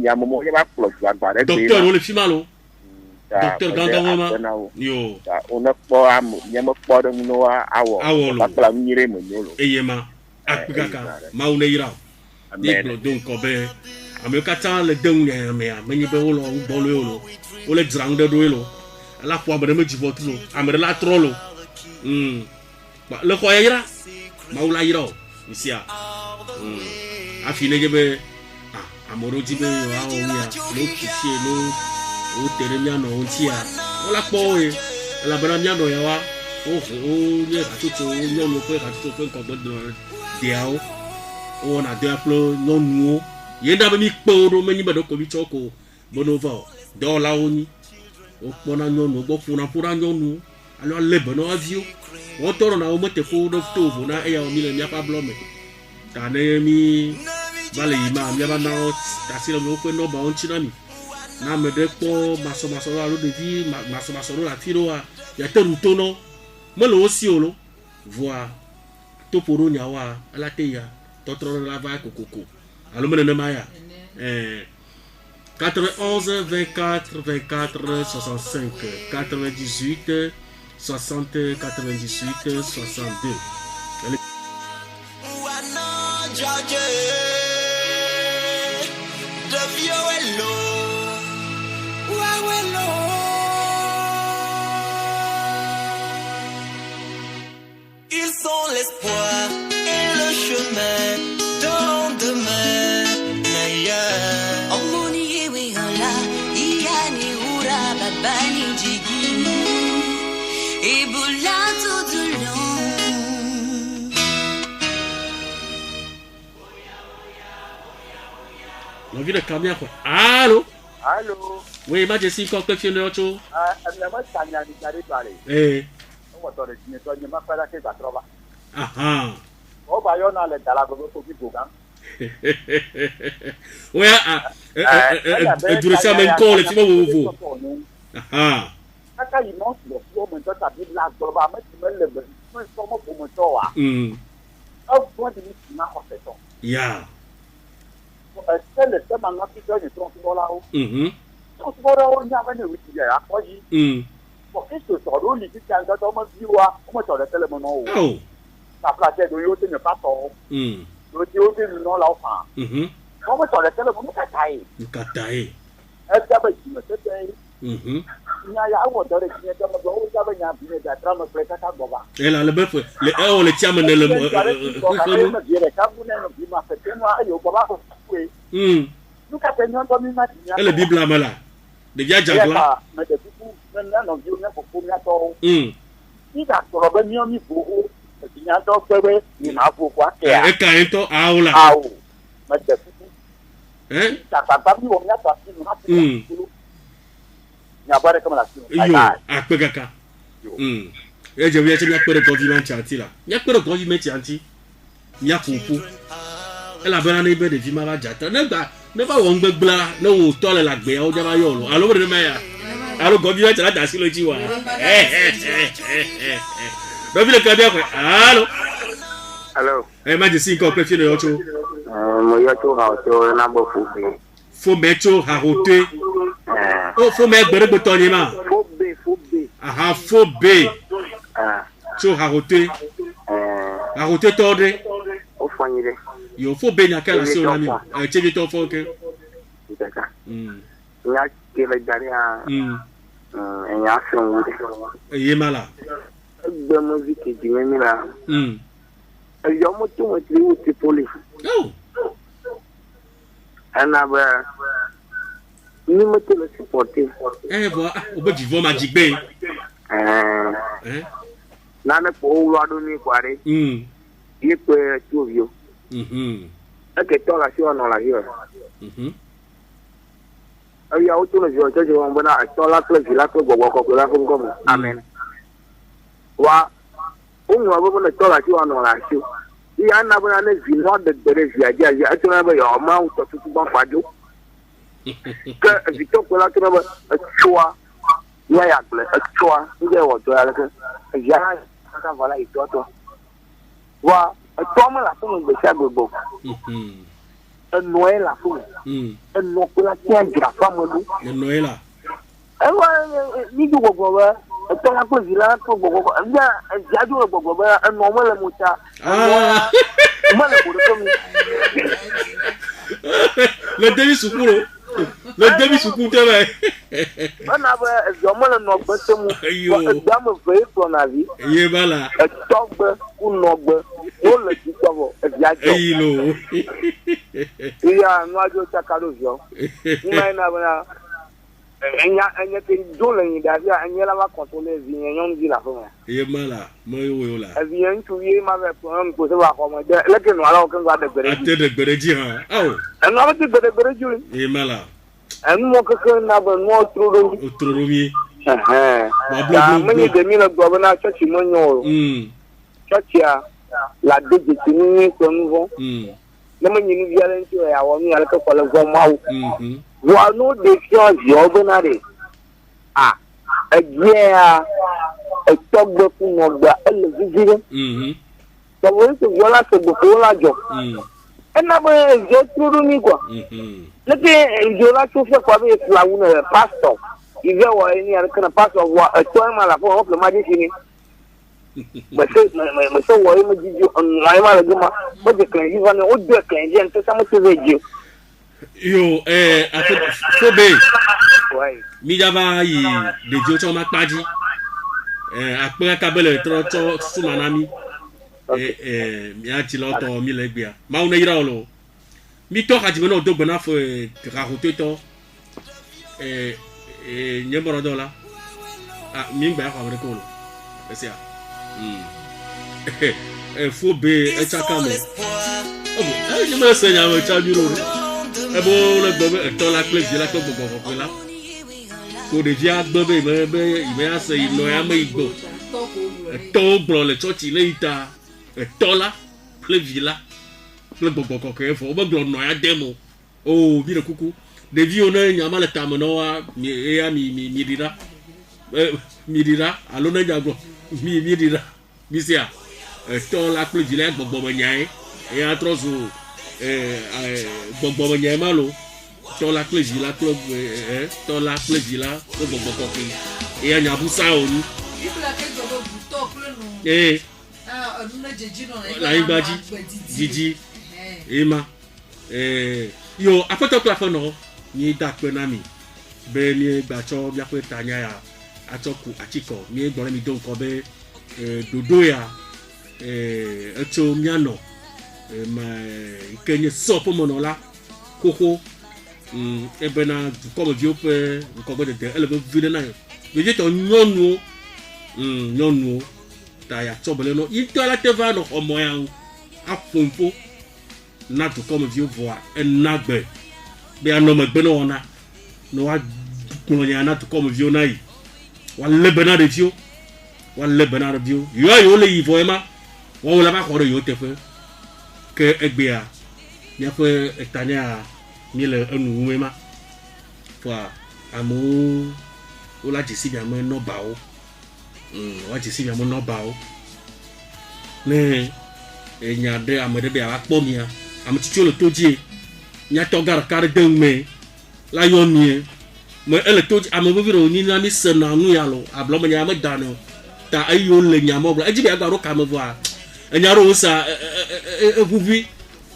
ya mo ya ba plus gba de docteur lo fi malo docteur ganga ma yo ona po am ya mo po de no awo ba kala nyire mo nyolo eyema akpigaka ma una ira ni blo donc obe ame kata le deng ne me amenyi be lo bo lo o le drang de do lo la po amere me jivo tulo amere la trolo ba le ko ira ma ula ira isia afine jebe amoro jibe wa o ya lo kisi lo o tere mi ano o tia o la po e la bra mi ano ya wa o ye ka tutu o yo lo pe ka tutu pe ko do dia o na de aplo no nu ye da be mi po do me ni be do ko bi choko bonova do la oni o pona nyonu gbo funa pura nyonu alo le bono avio o toro na o mete ko do tovo na e ya o mi le mi pa blome ta ne mi vale ima mi ba na o ta si lo mo pe no ba on chinami na me de po maso la lo de vi maso la tiro a ya te ruto no mo lo si o lo voir to poro nya wa ala te ya to tro la va kokoko alo me ne ma ya 91 24 24 65 98 60 98 62 Ils sont l'espoir et le chemin d'un demain meilleur. Omoni yewe hola, iyani ura babani jigi, et boula tout du long. La vie de Kamia quoi. Allô? Allô? Oui, Majesty, quand tu viens de l'autre? Eh. Aha. O ba yo na le dala go ko bi bogan. Oya duresa men ko le ti mo wo. Aha. Aka yi no lo fo mo to ta bi la go ba ma ti me le be mo so mo ko mo to wa. O bo di ni na ko se to. Ya. C'est le thème en Afrique de transport. Transport, on a venu avec lui à Koji. Pour qu'est-ce que ça roule, il dit qu'il y a un gars qui m'a dit, on m'a sorti le mono. Ça plaçait de l'autre, ne pas trop. L'autre, non, l'enfant. On m'a sorti le mono, Kataï. Kataï. Est-ce que tu me sais? Il y a un autre qui est dans le dos, il y avait un billet d'attrape, mais c'est pas bon. Et là, le bœuf, on le tient, mais le la Bible à Mala. De Via Jagla. Il a trouvé mieux niveau. Il y a donc il m'a pourquoi. Et quand il est à Aula. Hein? Ça va pas mieux, on a pas il y a pas de recommandation. Yo, à Pegaka. Et je viens de dire que le gouvernement chanti là. Il y a que le gouvernement chanti. Il y a Poupou. Elle a bien un ébé de Vimara Jata. Ne pas on bla, no tole la gbe o jama yolo. Alo re meya. Alo gouvernement la dasi lo jiwa. Do bi le ka dia ko. Alo. Hello. Majesty ko pe fi no yocho. Mo yocho ha o na bo fu be. Fo mecho ha hote. O fo me gbere gbe to ni ma. Fo be. Aha fo be. Cho ha hote. Ha hote to de. O fanyire. Yo fo be nya kala se o na mi. Chebi to fo ke. Ndaka. Ya ke le gari a. Ya son wude. Ye mala. De musique di me mira. Yo mo tu mo tri uti poli. Oh. Ana ba. Ni mo te le supporter. Bo o be di vo magic be. Na ne po wo ado ni kware. Ye pe tu yo. que toi la sur non la hier il y a autre chose que je vois bona toi la clé la ko ko la ko comme amen wa on va bona toi la sur non la sur il y a na bona ne vino de ya ya tu na ba yo ma ou to tu ban pado que Victor ko la tu na ba choix ya clé choix il y a autre la que ya ka voilà et toi wa toi la pour me faire bobo Noël la fou. No kula tian grafa modu. Noël la. Ni du gogo ba. To la ko zila ko gogo. Ya du gogo ba no mo le muta. Ah. Mo le ko to mi. Le demi sukuro. Le demi sukunte ba. Ona ba zo mo le no ba to mu. Da mo fe ko na vi. Ye bala. To gbe ku no gbe. O le ti to bo. Eyilo. Iya nwajo chakalovio. Ina na bana. Enya te dole ni davia anyela va contrôler vie yon di la fo. Ye mala, mo yo la. Vie ntu ye ma ve problem ko se va ko mo de le ke no ala o kan ga de gbere. Ate de gbere ji ha. Aw. En na te gbere ju. Ye mala. En mo ko ko na ba no troro. O troro mi. Ya meni de mi le go na church mo nyo. Church ya la de ni ko nouveau. Na meni ni violence ya wo mi ala ko le go mawo. Wa no de fiance yo bonare. Ah. Egia e togbe fun ogba ele vivire. So wo se vola se bu ko la jo. Na bo je turu ni kwa. Le ke je la tu fe kwa be la une pastor. Il veut voir ni ala kana pastor wa to ma la fo le ma di fini. Mais c'est ouais me dit on a mal de ma. Moi de quand il va ne au deux quand il tout ça me se veut yo fobe ouais mi daba yi de jo cho ma paji apere kabele tro cho sumanami mi a ti lo to mi le gbe ma una ira olo mi to ka ji no do gbona fo rahote to nyemoro do la mi gba ko amere ko lo ese fobe e chaka mo je me se nya mo cha mi ro ebo le gbe to la clé la ko gbogbo la ko de via gbe be ime ase ino ya me igbo to bro le church le ita to la clé la le gbogbo ko ke fo o gbo no ya demo o bi le kuku de vi ona nya ma le tam no wa mi ya mi dira alo na jago mi dira bi sia to la clé la gbogbo mo nya e ya trozo gbogbo nya ma lo to la clé la club to la clé la gbogbo ko ki e nya bu sa o ni ibla ke gbogbo bu to kle no odun jeji no la igbaji jiji ema yo apoto plafond no ni da pe na mi be mi gba cho bia pe tanya ya atoku achiko mi gbore mi don ko be dodo ya eto miano ma kenye sopo monola koko ebena comme vieux pe ko be de ele be vide na yo be je to nyonu ta ya chobele no ito la te va no omo ya afonfo na to comme vieux voir enagbe be anoma gbe no ona no wa kuno ya na to comme vieux na yi wa lebena de vieux yo le yivo ema wa wala ba ko yo te fe que egbea ya fue etania mile enu ema fois amu ola jisi bi amu no bawo wa jisi bi amu no bawo ne enya de amede be ala kpo mia am titio le toji nya to gar kar de me la yo mie mo ele toji am bo biro ni na mi se na nu ya lo ablo me nya me dano ta ayo le nya mo bla ejibi agaro ka me voa enya ro sa evuvi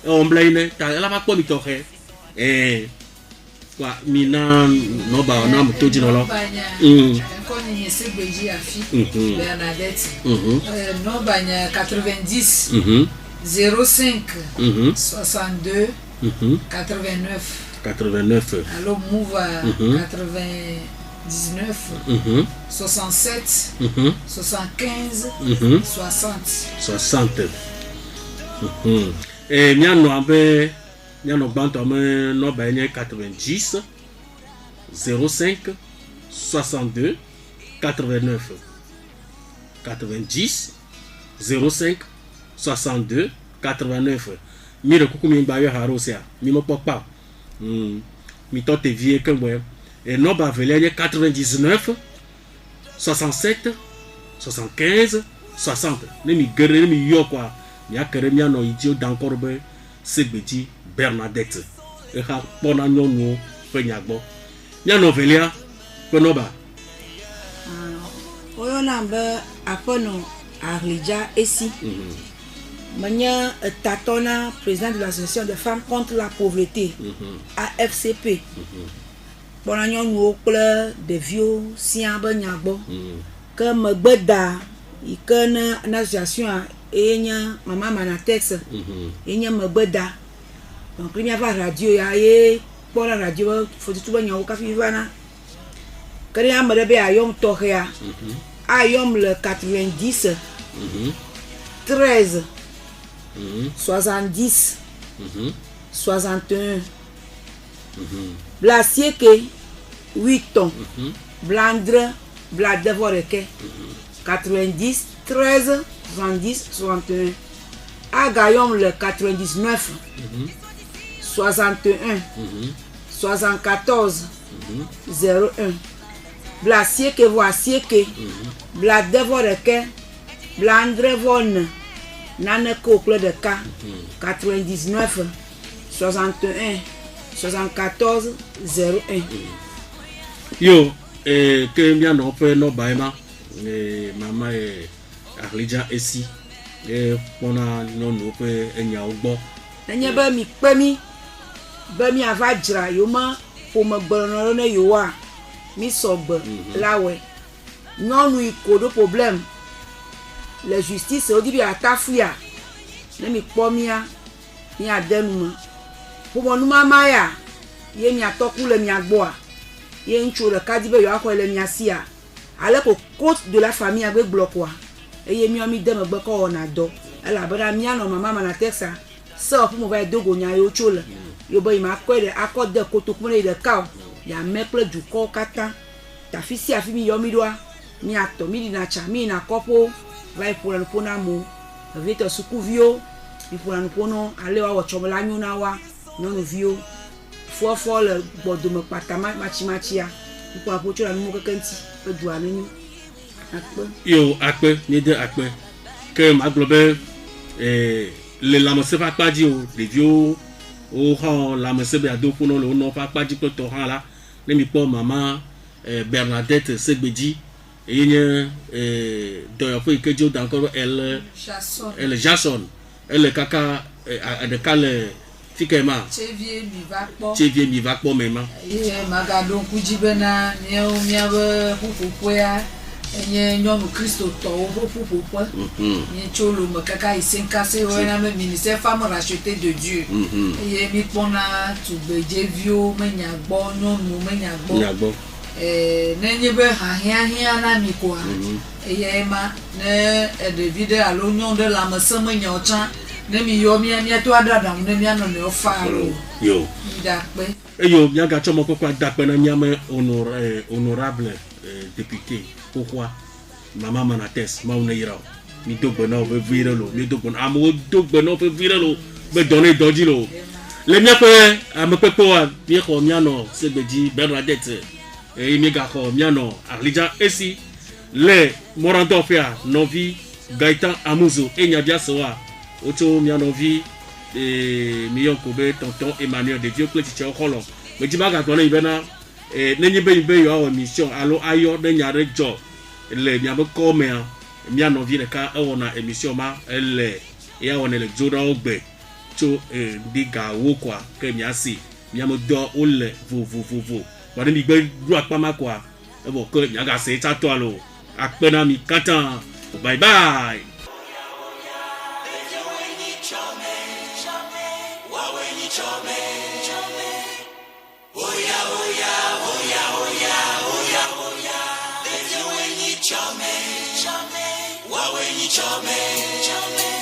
on blaine ta la ma kpo mi to he kwa mina no ba na mo toji no lo ko ni se beji afi Bernadette no banya 90 05 62 89 alors move 99 67 75 60 miano abe miano banto me no ba 90 05 62 89 90 05 62 89 mi re kuku mi gba yo haro se a mi mo popa mi to te vie que moi et no ba vele 99 67 75 60 ne mi gere mi yo kwa mi akere mi ano idio dankor be Segbeji Bernadette e ha pona nyonu pe nyagbo mi ano velia pe no ba oyo namba apono Arlija Essi Mania Tatona, président de l'association des femmes contre la pauvreté, AFCP. Bon, nous avons des vieux, si on a nyagbo, comme Beda, il connaît une association et maman Manatex, et il y a Beda. Donc, il y a la radio, il y a pour la radio, il faut tout le monde au café Vana. Quand il y a un bébé à Yom Toria, à Yom le 90, 13. 70 61 Blasieke 8 ans Blandre Bladevoreke 90 13 70 61 Agayom le 99 61 74 01 Blasieke Voisieke Bladevoreke Blandre Von Nane couple de cas 99 61 74 01 yo que bien no pe no baima mama Arlija Essi pona no no pe enya ogbo enya ba mi pemi avajra yo ma po mo gboro no yo wa mi sogbo lawe non ikodo problème la justice au début à Tafuya ne mi pomia ni adenuma pour mon mama ya ye mi atoku le mi agboa ye ncho le kadibe yo akọ le mi asia ale ko côte de la famille avec blocwa et ye mi omi dem gbe ko na do ala bra mi ano mama mana texa so pour mo va dogo nya yo chola yo boy ma kwere akode kotokune de kaw ya meple du ko kata ta fisi afimi yo mi doa mi ato mi na cha mi na kopo vai pour la pona mo vite sukuvio mi pour la pono ale wa chomola nyuna wa nono vio fo le bodo me patama machimachia mi pour la pocho la mo kanti pe duane ni akpe yo akpe ni de akpe que ma globe le la mo se fa paji o de vio o ha la mo se be ado kuno le no fa paji pe to ha la le mi po mama Bernadette Segbeji et il y a que Dieu encore elle Jason elle caca de cale fikema chevie mi va po mema magado kujibena miawe pupupoya enye nyomu Kristo to pupupoa ni cholo makaka isinkase wena me ministère femme rachetée de Dieu et mi pona tu bejevio menyagbo nyomu menyagbo nenye be hahia na mikwa eyema ne David alonyon de la meseme nyocha ne mi yo mi to adada ne mi ano ne ofaro yo dakpe yo mi aga chomo kokwa dakpe na nyame honorable député pourquoi mama Manates ma une ira mi dogbo na be virelo mi dogbo amo dogbo na be virelo be donner dodilo le mi pe amepepo a mi ko mi ano Segbeji Bernadette et mi gako miano Arlija Essi le morandofia novi Gaëtan Amuzo et nyabia soa oto miano vi mi yonko be tonton Emmanuel de Dieu Clétiche Okolo me di baga tona ibena nenyi be yo mission alo ayo de nyare jo le miabo komea miano vi le ka ona émission ma elle ya ona le jora ogbe to diga wo kwa ke miasi miamo do ole vo wade mi gbe du apama kwa e bo ko mi aga se ta to alo apena mi katan bye bye Chame